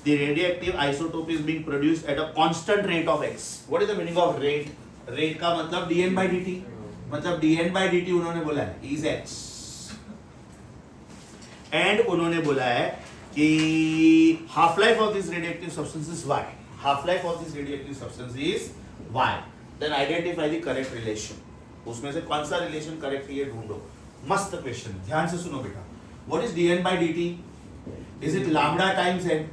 the radioactive isotope is being produced at a constant rate of x. What is the meaning of rate? Rate का मतलब dn by dt. मतलब dn by dt उन्होंने बोला है is x. And उन्होंने बोला है कि half life of this radioactive substance is y. Half life of this radioactive substance is y. Then identify the correct relation. उसमें से कौन सा relation correct है ये ढूंढो. मस्त question. ध्यान से सुनो बेटा. What is dn by dt? Is it lambda times n?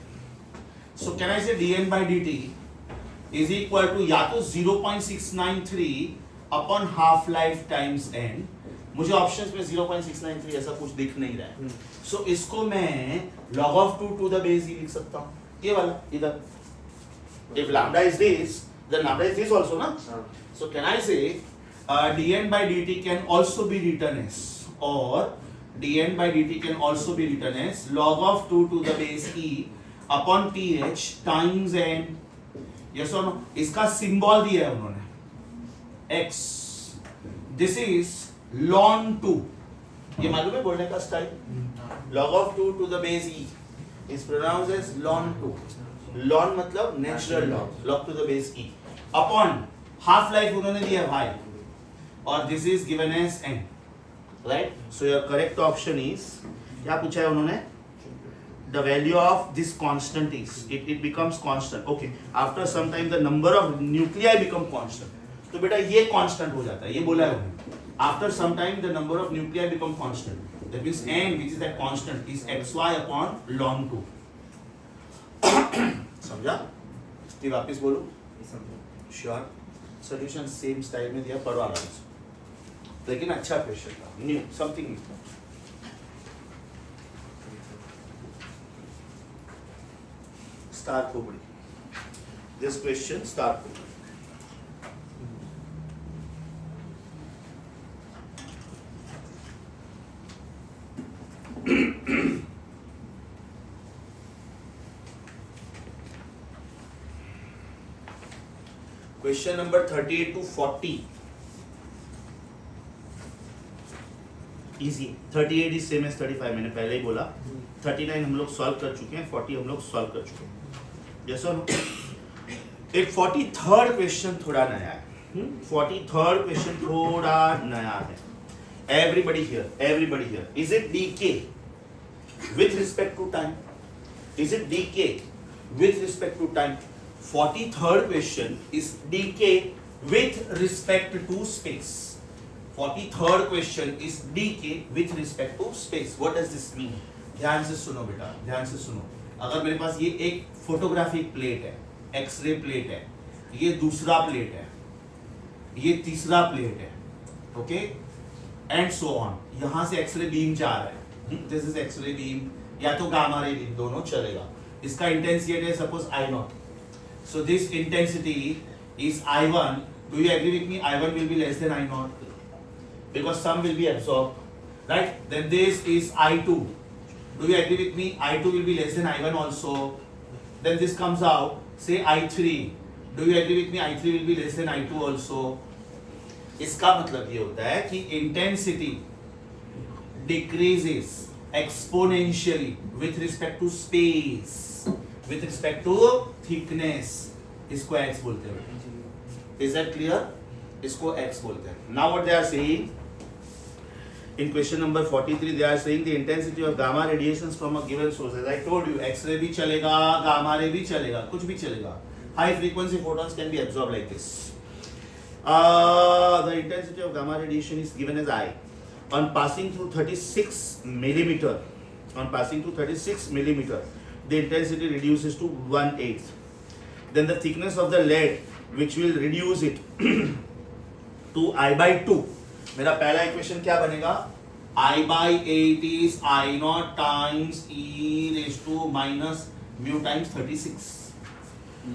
So can I say dn by dt is equal to या तो 0.693 upon half life times n. मुझे ऑप्शंस में 0.693 ऐसा कुछ दिख नहीं रहा है. So इसको मैं log of 2 to the base e लिख सकता हूँ. ये वाला इधर. If lambda is this, then lambda is this also ना. So can I say dn by dt can also be written as, or dn by dt can also be written as log of 2 to the base e upon th times n. Yes or no? इसका symbol दिया है उन्होंने x. This is ln 2. ये मालूम है बोलने का style. log of 2 to the base e is pronounced as ln 2. ln मतलब natural log. log to the base e upon half life उन्होंने दिया y और this is given as n. Right? So your correct option is क्या पूछा है उन्होंने? The value of this constant is it becomes constant. Okay. After some time the number of nuclei become constant. तो बेटा ये constant हो जाता है. ये बोला है उन्होंने. After some time the number of nuclei become constant. That means n, which is that constant, is xy upon ln 2. समझा? इसकी वापस बोलो. Sure. Solution same style में दिया, पढ़ो आराम से. लेकिन अच्छा क्वेश्चन था. New, something new. Star Kubri. This question, Star Kubri. Question number 38 to 40. Easy. 38 is same as 35. मैंने पहले ही बोला. 39 हम लोग सॉल्व कर चुके हैं. 40 हम लोग सॉल्व कर चुके हैं. Yes or no? एक 43rd क्वेश्चन थोड़ा नया है. 43rd क्वेश्चन थोड़ा नया है. Everybody here. Is it decay with respect to time? Is it decay with respect to time? 43rd question is decay with respect to space. 43rd question is decay with respect to space. What does this mean? ध्यान से सुनो बेटा, ध्यान से सुनो. अगर मेरे पास ये एक फोटोग्राफिक प्लेट है, एक्सरे प्लेट है, ये दूसरा प्लेट है, ये तीसरा प्लेट है, ओके, एंड सो ऑन. यहाँ से एक्सरे बीम जा रहा है. दिस इज एक्सरे बीम या तो गामा रे बीम, दोनों चलेगा. इसका इंटेंसिटी है suppose I0. So this intensity is I1. Do you agree with me? I1 will be less than I0 because some will be absorbed, right? Then this is I2. Do you agree with me? I2 will be less than I1 also. Then this comes out, say I3. Do you agree with me? I3 will be less than I2 also. इसका मतलब ये होता है कि intensity decreases exponentially with respect to space, with respect to thickness. इसको x बोलते हैं. Is that clear? इसको x बोलते हैं. Now what they are saying in question number 43, they are saying the intensity of gamma radiations from a given source. As I told you, x-ray भी चलेगा, gamma ray भी चलेगा, कुछ भी चलेगा. High frequency photons can be absorbed like this. The intensity of gamma radiation is given as I. On passing through 36 millimeter, the intensity reduces to 1/8. Then the thickness of the lead, which will reduce it to I/2. मेरा पहला equation क्या बनेगा? I/8 is I0 times e raised to minus mu times 36,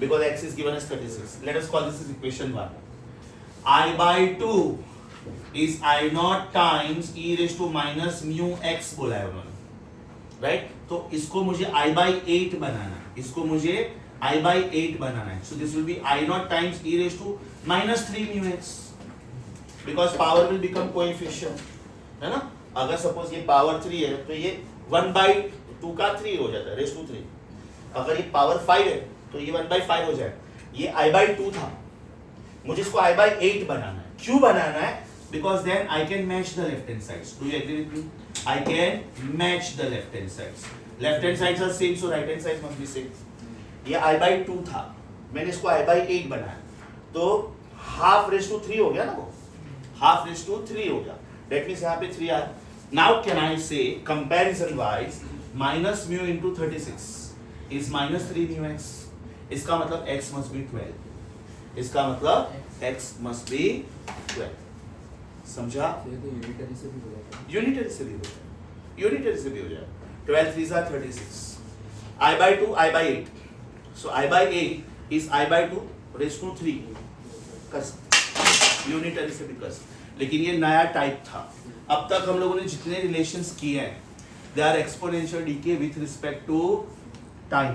because x is given as 36. Let us call this as equation 1. I/2 is I naught times e raise to minus mu x बोला है उन्होंने, right? तो इसको मुझे आई by 8 बनाना है, इसको मुझे आई बाई 8 बनाना है. So this will be I naught times e raise to minus 3 mu x, because power will become coefficient, है ना? अगर सपोज ये पावर 3 है तो ये 1/2 का 3 हो जाता है, रेज टू 3. अगर ये पावर 5 है तो ये 1/5 हो जाए. ये i/2 था, मुझे इसको i/8 बनाना है. क्यों बनाना है? Because then I can match the left hand sides. Do you agree with me? I can match the left hand sides. Left hand sides are same, so right hand sides must be same. ये i/2 था, मैंने इसको i/8 बनाया, तो half raised to 3 हो गया ना, वो half raised to 3 हो गया. That means यहाँ पे 3 आया. Now can I say comparison wise minus mu into 36 is minus 3 mu x. इसका मतलब x must be 12. इसका मतलब x must be 12. समझा? ये तो यूनिटरी से भी बोला था. यूनिटरी से भी हो जाए, यूनिटरी से भी हो जाए. 12 3s are 36. i/2 i/8. So i/8 is i/2 raised to 3. कर सकते, यूनिटरी से भी कर सकते. लेकिन ये नया टाइप था. अब तक हम लोगों ने जितने रिलेशंस किए हैं, they are exponential decay with respect to time.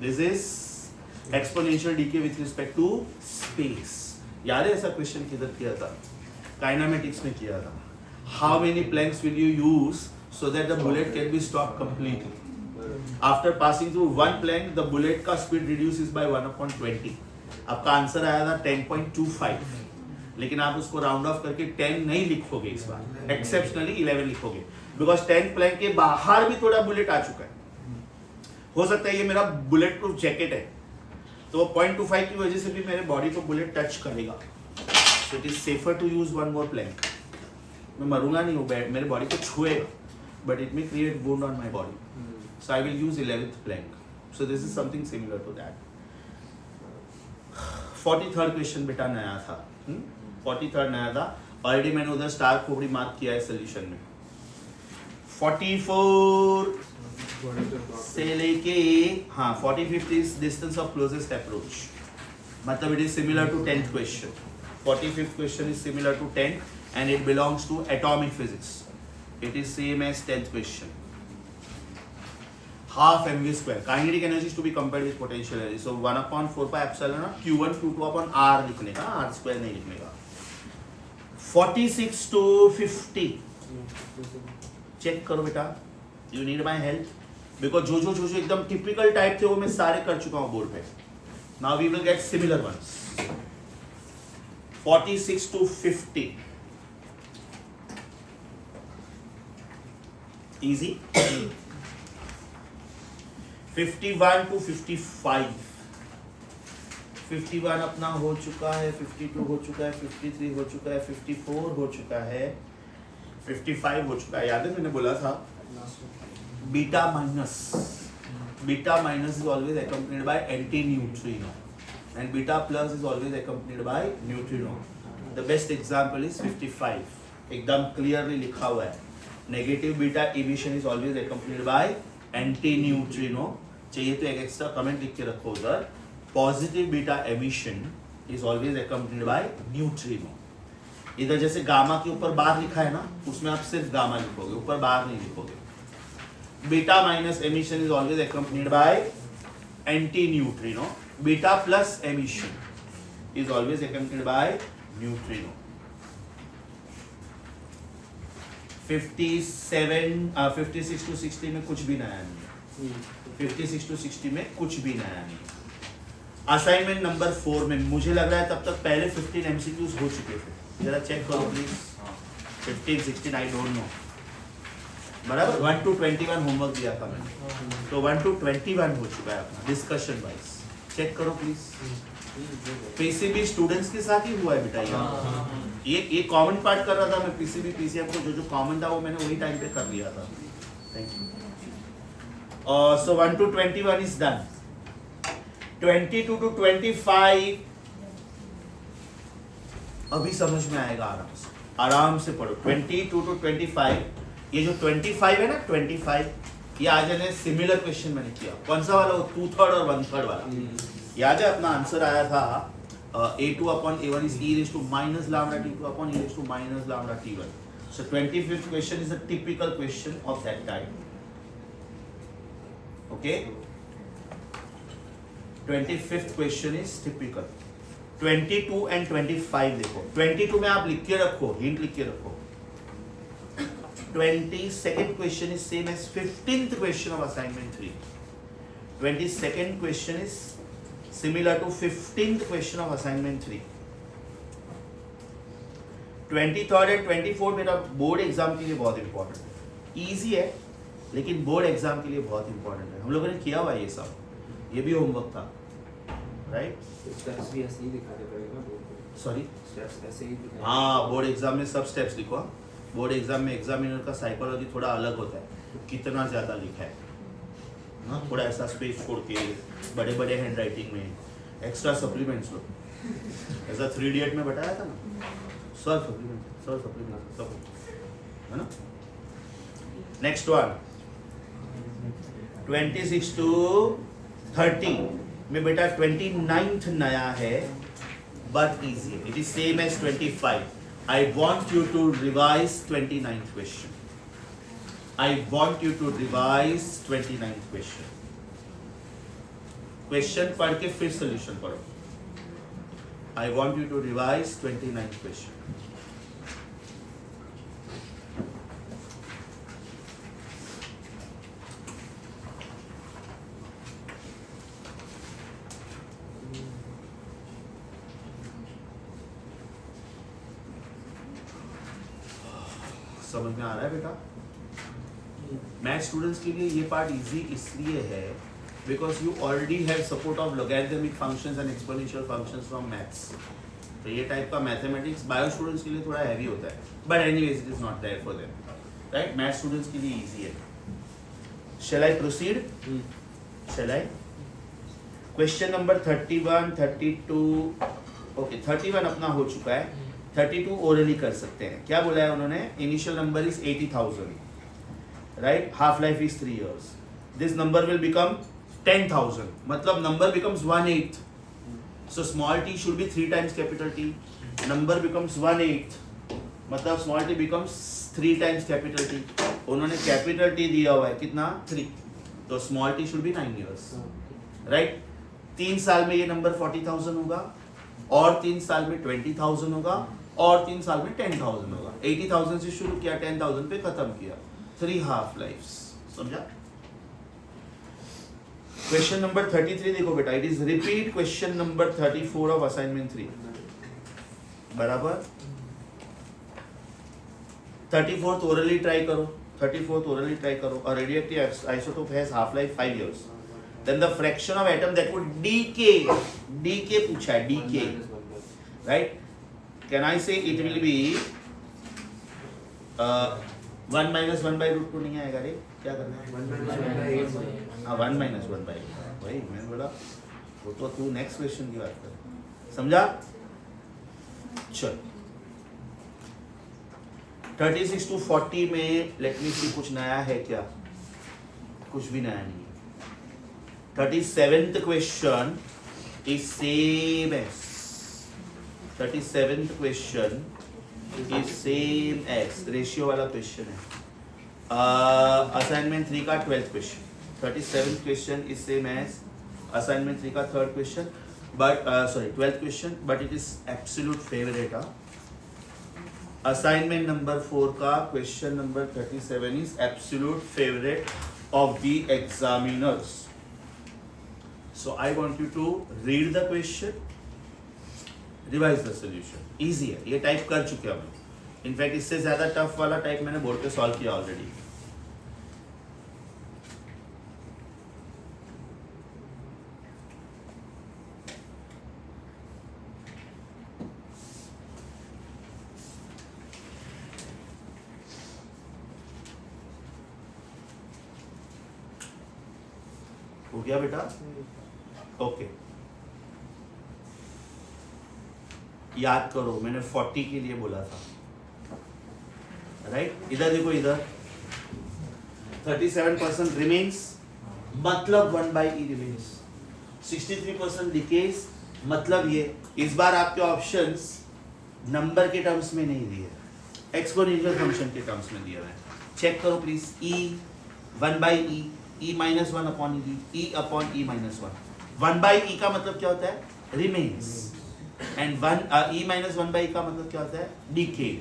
This is exponential decay with respect to space. याद है ऐसा क्वेश्चन किधर किया था? काइनेमेटिक्स में किया था. How many planks will you use so that the bullet can be stop completely? After passing through one plank the bullet का स्पीड रिड्यूसेस बाय 1/20. आपका आंसर आया था 10.25, लेकिन आप उसको राउंड ऑफ करके 10 नहीं लिखोगे इस बार, एक्सेप्शनली 11 लिखोगे, बिकॉज 10 प्लैंक के बाहर भी थोड़ा बुलेट आ चुका है. हो सकता है ये मेरा बुलेट प्रूफ जैकेट है, तो वो 0.25 की वजह से भी मेरे बॉडी को बुलेट टच करेगा. So it is safer to use one more plank. मैं मरूंगा नहीं, वो मेरे बॉडी को छुएगा, but it may create wound on my body. So I will use 11th plank. So this is something similar to that. 43rd question बेटा नया था. 43rd नया था. ऑलरेडी मैंने उधर स्टार खोपड़ी मार्क किया है सोल्यूशन में. 44 से लेके 45th is distance of closest approach. मतलब it is similar to 10th question. 45th question is similar to 10th and it belongs to atomic physics. It is same as 10th question. Half mv square. Kinetic energy is to be compared with potential energy. So 1/4 pi epsilon q1 q2 upon r लिखने का, r square नहीं लिखने का. 46 to 50. Check करो बेटा. You need my help because जो एकदम typical type थे वो मैं सारे कर चुका हूँ बोर्ड पे. Now we will get similar ones. 46 to 50. Easy. 51 to 55. 51 अपना हो चुका है, 52 हो चुका है, 53 हो चुका है, 54 हो चुका है, 55 हो चुका है. याद है मैंने बोला था beta minus is always accompanied by anti-neutrino. And beta plus is always accompanied by neutrino. The best example is 55. एकदम clearly लिखा हुआ है. Negative beta emission is always accompanied by anti-neutrino. चाहिए तो एक एक्स्ट्रा कमेंट लिख के रखो उधर. Positive beta emission is always accompanied by neutrino. इधर जैसे गामा के ऊपर बार लिखा है ना, उसमें आप सिर्फ गामा लिखोगे, ऊपर बार नहीं लिखोगे. Beta minus emission is always accompanied by anti-neutrino. Beta plus emission is always accompanied by neutrino. 56 to 60 में कुछ भी नया नहीं है. 56 to 60 में कुछ भी नया नहीं है. असाइनमेंट नंबर 4 में मुझे लग रहा है तब तक पहले 15 MCQs हो चुके थे. जरा चेक करो प्लीज. 15 16 I don't know. बराबर 1 to 21 होमवर्क दिया था मैंने, तो 1 to 21 हो चुका है अपना डिस्कशन वाइज. चेक करो प्लीज. पीसीबी स्टूडेंट्स के साथ ही हुआ है बेटा. ये कॉमन पार्ट कर रहा था मैं. पीसीबी पीसीएम को जो कॉमन था वो मैंने वही टाइम पे कर लिया था. Thank you. So 1 to 21 is done. 22 to 25 अभी समझ में आएगा. आराम से पढ़ो. 22 to 25. ये जो 25 है ना, 25 ये आज ने सिमिलर क्वेश्चन मैंने किया. कौन सा वाला? वो 2/3 और 1/3 वाला. याद है अपना आंसर आया था A2 upon A1 is e raised to minus lambda T2 upon e raised to minus lambda T1. So 25th question is a typical question of that type. Okay? 25th question is typical. 22 and 25 देखो. 22 में आप लिख के रखो, hint लिख के रखो. 22nd question is same as 15th question of assignment 3. 22nd question is similar to 15th question of assignment 3. 23rd and 24th मेरा बोर्ड एग्जाम के लिए बहुत इंपॉर्टेंट है. ईजी है लेकिन बोर्ड एग्जाम के लिए बहुत इंपॉर्टेंट है. हम लोगों ने किया हुआ ये सब, ये भी होमवर्क था, राइट? स्टेप्स भी ऐसे ही दिखाने पड़ेगा बोर्ड पे. सॉरी, स्टेप्स ऐसे ही दिखाने. हाँ, बोर्ड एग्जाम में सब स्टेप्स लिखो. बोर्ड एग्जाम में एग्जामिनर का साइकोलॉजी थोड़ा अलग होता है, कितना ज़्यादा लिखा है ना, थोड़ा ऐसा स्पेस छोड़ के बड़े बड़े हैंड राइटिंग में एक्स्ट्रा सप्लीमेंट्स लो. ऐसा 3 इडियट में बताया था ना, सर सप्लीमेंट सब, है ना. नेक्स्ट वन 26 to 30 में बेटा 29th नया है but easy. It is same as 25. I want you to revise 29th question. I want you to revise 29th question. Question पढ़ के फिर solution पढ़ो. I want you to revise 29th question. समझ में आ रहा है बेटा? मैथ स्टूडेंट्स के लिए ये पार्ट इजी इसलिए है because you already have support of logarithmic functions and exponential functions from maths. तो ये टाइप का मैथमेटिक्स बायो स्टूडेंट्स के लिए थोड़ा हैवी होता है, but anyways it is not there for them, right? Math students के लिए इजी है. Shall I proceed? Shall I? Question number 31, 32, okay 31 अपना हो चुका है. 32 ओरली कर सकते हैं. क्या बोला है उन्होंने? Initial number is 80,000, right? Half life is 3 years. This number will become 10,000, मतलब number becomes 1/8. So small T should be 3 times capital T. Number becomes 1/8, मतलब small T becomes 3 times capital T. उन्होंने कैपिटल टी दिया हुआ है कितना? 3. तो small T should be 9 years, right? 3 साल में ये नंबर 40,000 होगा, और 3 साल में 20,000 होगा, और 3 साल में 10,000 होगा. 80,000 से शुरू किया, 10,000 पे खत्म किया. 3 हाफ लाइफ्स. समझा? क्वेश्चन नंबर 33 देखो बेटा. It is repeat question number 34 of assignment 3. बराबर. 34th ओरली ट्राई करो. 34th ओरली ट्राई करो. A radioactive isotope has half life 5 years. Then the fraction of atom that would decay पूछा है. decay, right? Can I say it will be 1 minus 1 by root 2 नहीं आएगा रे? क्या करना है? 1 minus 1 by 8. वही मैंने बोला, वो तो तू नेक्स्ट क्वेश्चन की बात कर. समझा? चल 36 to 40 में लेट मी सी कुछ नया है क्या? कुछ भी नया नहीं है. 37th question is same as 37th question is same as ratio वाला क्वेश्चन है. असाइनमेंट 3 का 12th question. 37th question is same as assignment 3 का 3rd question, but sorry 12th question, but it is absolute favourite. Assignment number 4 का question number 37 is absolute favourite of the examiners. So I want you to read the question, revise the solution. Easy है, ये type कर चुके हम. In fact इससे ज़्यादा tough वाला type मैंने बोर्ड पे सॉल्व किया ऑलरेडी. हो गया बेटा? ओके. याद करो, मैंने 40 के लिए बोला था, राइट? इधर देखो, इधर 37% रिमेन्स, मतलब 1/e रिमेन्स. 63% डिकेज, मतलब ये इस बार आपके ऑप्शंस नंबर के टर्म्स में नहीं दिए, एक्सपोनेंशियल फंक्शन के टर्म्स में दिए हुए हैं। चेक करो please. e 1 by e, e minus 1 upon e, e upon e minus 1. 1 by e का मतलब क्या होता है? Remains. And e minus 1 by e का मतलब क्या होता है? Decay.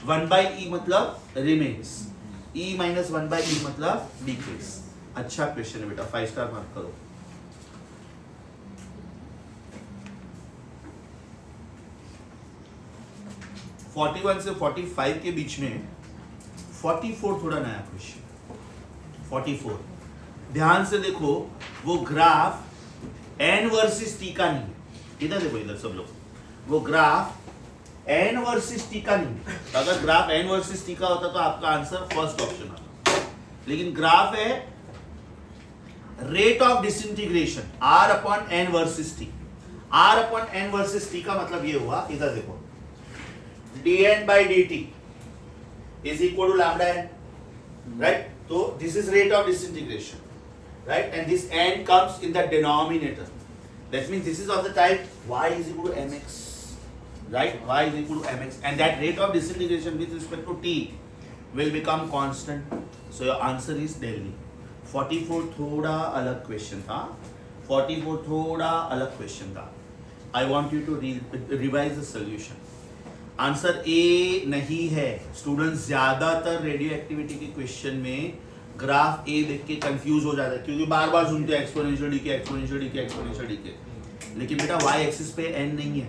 1 by e मतलब remains. e minus 1 by e मतलब decays. अच्छा क्वेश्चन है बेटा, 5 स्टार मार्क करो। (41 से 45 के बीच में 44 थोड़ा नया क्वेश्चन। 44 ध्यान से देखो, वो ग्राफ n वर्सेस t का नहीं है। इधर देखो, इधर सब लोग, वो ग्राफ n वर्सेस t का नहीं है। अगर ग्राफ n वर्सेस t का होता तो आपका आंसर फर्स्ट ऑप्शन आता, लेकिन ग्राफ है rate of disintegration r upon n versus t। r upon n versus t का मतलब ये हुआ, इधर देखो, dn by dt is equal to lambda n, right? So this is rate of disintegration, right? And this n comes in the denominator. That means this is of the type y is equal to mx, right? Y is equal to mx, and that rate of disintegration with respect to t will become constant. So your answer is Delhi. 44 थोड़ा अलग question था, 44 थोड़ा अलग question था। I want you to revise the solution. Answer A नहीं है। Students ज्यादातर radio activity के क्वेश्चन में ग्राफ ए देख के कंफ्यूज हो जाता है, क्योंकि बार बार सुनते हैं exponential decay, exponential decay, exponential decay. लेकिन बेटा वाई एक्सिस पे एन नहीं है,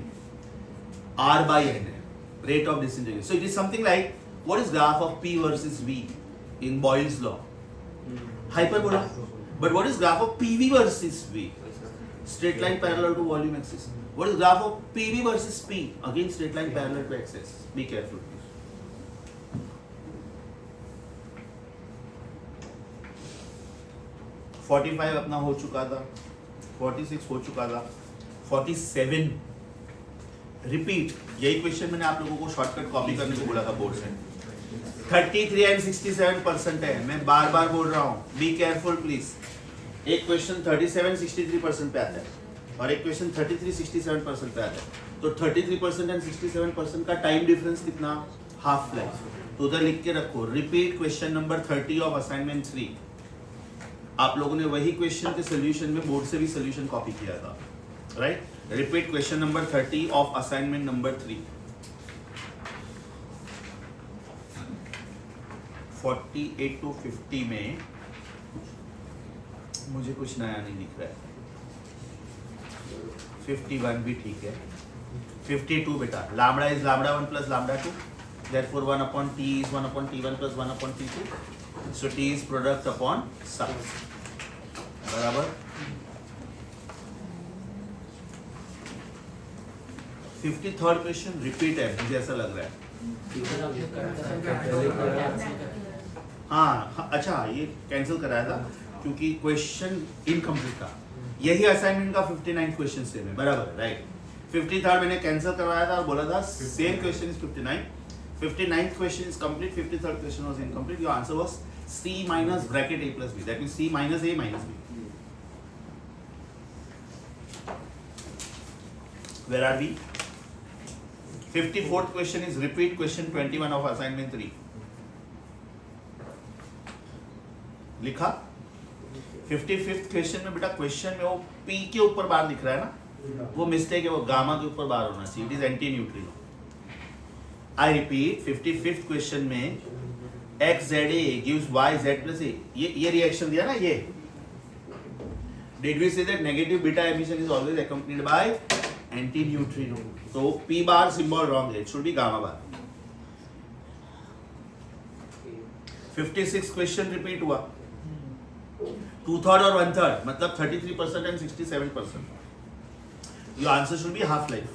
आर बाई एन है, rate of disintegration. So it is something like what is graph of P versus V in Boyle's law? Hyperbola. But what is graph of PV versus V? Straight line parallel to volume axis. What is graph of PV versus P? Again straight line parallel to axis. Be careful please. 45 अपना हो चुका था, 46 हो चुका था, 47 repeat. यही question मैंने आप लोगों को शॉर्टकट कॉपी करने को बोला था बोर्ड से। 33 एंड 67% है, मैं बार बार बोल रहा हूँ, बी केयरफुल प्लीज। एक क्वेश्चन 37-63% पे आता है और एक क्वेश्चन 33-67% पे आता है। तो 33% एंड 67% का टाइम डिफरेंस कितना? Half life. तो उधर लिख के रखो, repeat question number 30 of assignment 3। आप लोगों ने वही क्वेश्चन के सोल्यूशन में बोर्ड से भी सोल्यूशन कॉपी किया था, right? Repeat question number 30 of assignment number 3। 48 to 50 में मुझे कुछ नया नहीं दिख रहा है। 51 भी ठीक है। 52 बेटा, lambda is lambda 1 plus lambda 2, therefore 1 upon t is 1 upon t1 plus 1 upon t2, so t is product upon sum, बराबर। 53rd क्वेश्चन रिपीट है, मुझे ऐसा लग रहा है। हाँ, अच्छा ये कैंसिल कराया था क्योंकि क्वेश्चन इनकम्प्लीट था। यही असाइनमेंट का 59 क्वेश्चन सेम है, बराबर, राइट? 53rd मैंने कैंसिल करवाया था और बोला था same question is 59, 59th question is complete, 53rd question was incomplete. Your answer was C minus bracket A plus B, that means C minus A minus B. Where are we? 54th question is repeat question 21 of assignment 3. लिखा। 55th question में बेटा, question में वो P के ऊपर बार दिख रहा है ना, वो मिस्टेक है, वो गामा के ऊपर बार होना चाहिए, it is anti neutrino. I repeat, 55th question में x z a gives y z plus a, ये रिएक्शन दिया ना, ये did we say that negative beta emission is always accompanied by anti neutrino? So p bar symbol wrong, it should be gamma bar. 56 question repeat हुआ, 2/3 और 1/3 मतलब 33% and 67%। Your answer should be half life.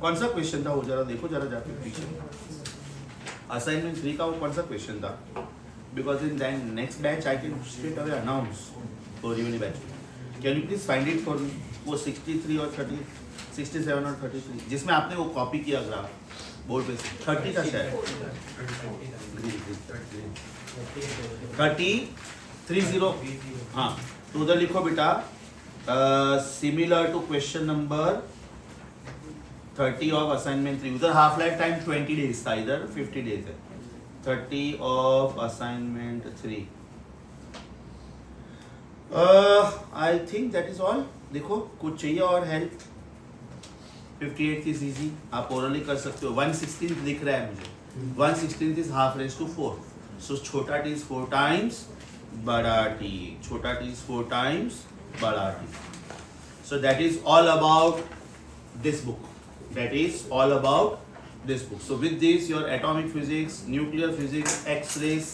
कौन सा question था वो जरा देखो, जरा जाके पीछे। असाइनमेंट 3 का वो कौन सा क्वेश्चन था? Because in then next batch I can straight away announce for uni batch. Can you please find it for me? वो 63 और 30, 67 और 33 जिसमें आपने वो कॉपी किया ग्राफ बोर्ड पे, 30 था शायद, 30 30। हाँ, तो उधर लिखो बेटा Similar to question number 30 of assignment 3. उधर half life time 20 days था, इधर 50 days है. 30 of assignment 3. I think that is all. देखो कुछ चाहिए और help. 58th is easy. आप orally कर सकते हो. 116th दिख रहा है मुझे. 116th is half raised to 4. So छोटा t is 4 times बड़ा t. छोटा t is 4 times बड़ा t. So that is all about this book. That is all about this book. So with this, your atomic physics, nuclear physics, X-rays,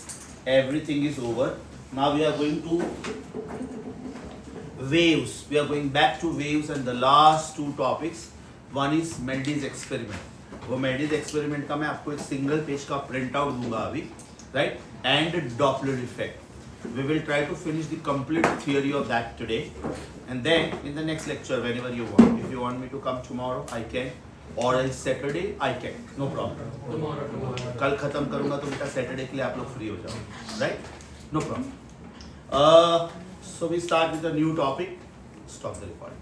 everything is over. Now we are going to waves. We are going back to waves and the last two topics. One is Meldy's experiment. वो Meldy's experiment का मैं आपको एक single page का print out दूंगा अभी, right? And Doppler effect. We will try to finish the complete theory of that today. And then in the next lecture, whenever you want. If you want me to come tomorrow, I can. Or else Saturday, I can. No problem. Tomorrow. कल खत्म करूँगा तो बेटा Saturday के लिए आप लोग free हो जाओ, right? No problem. So we start with a new topic. Stop the recording.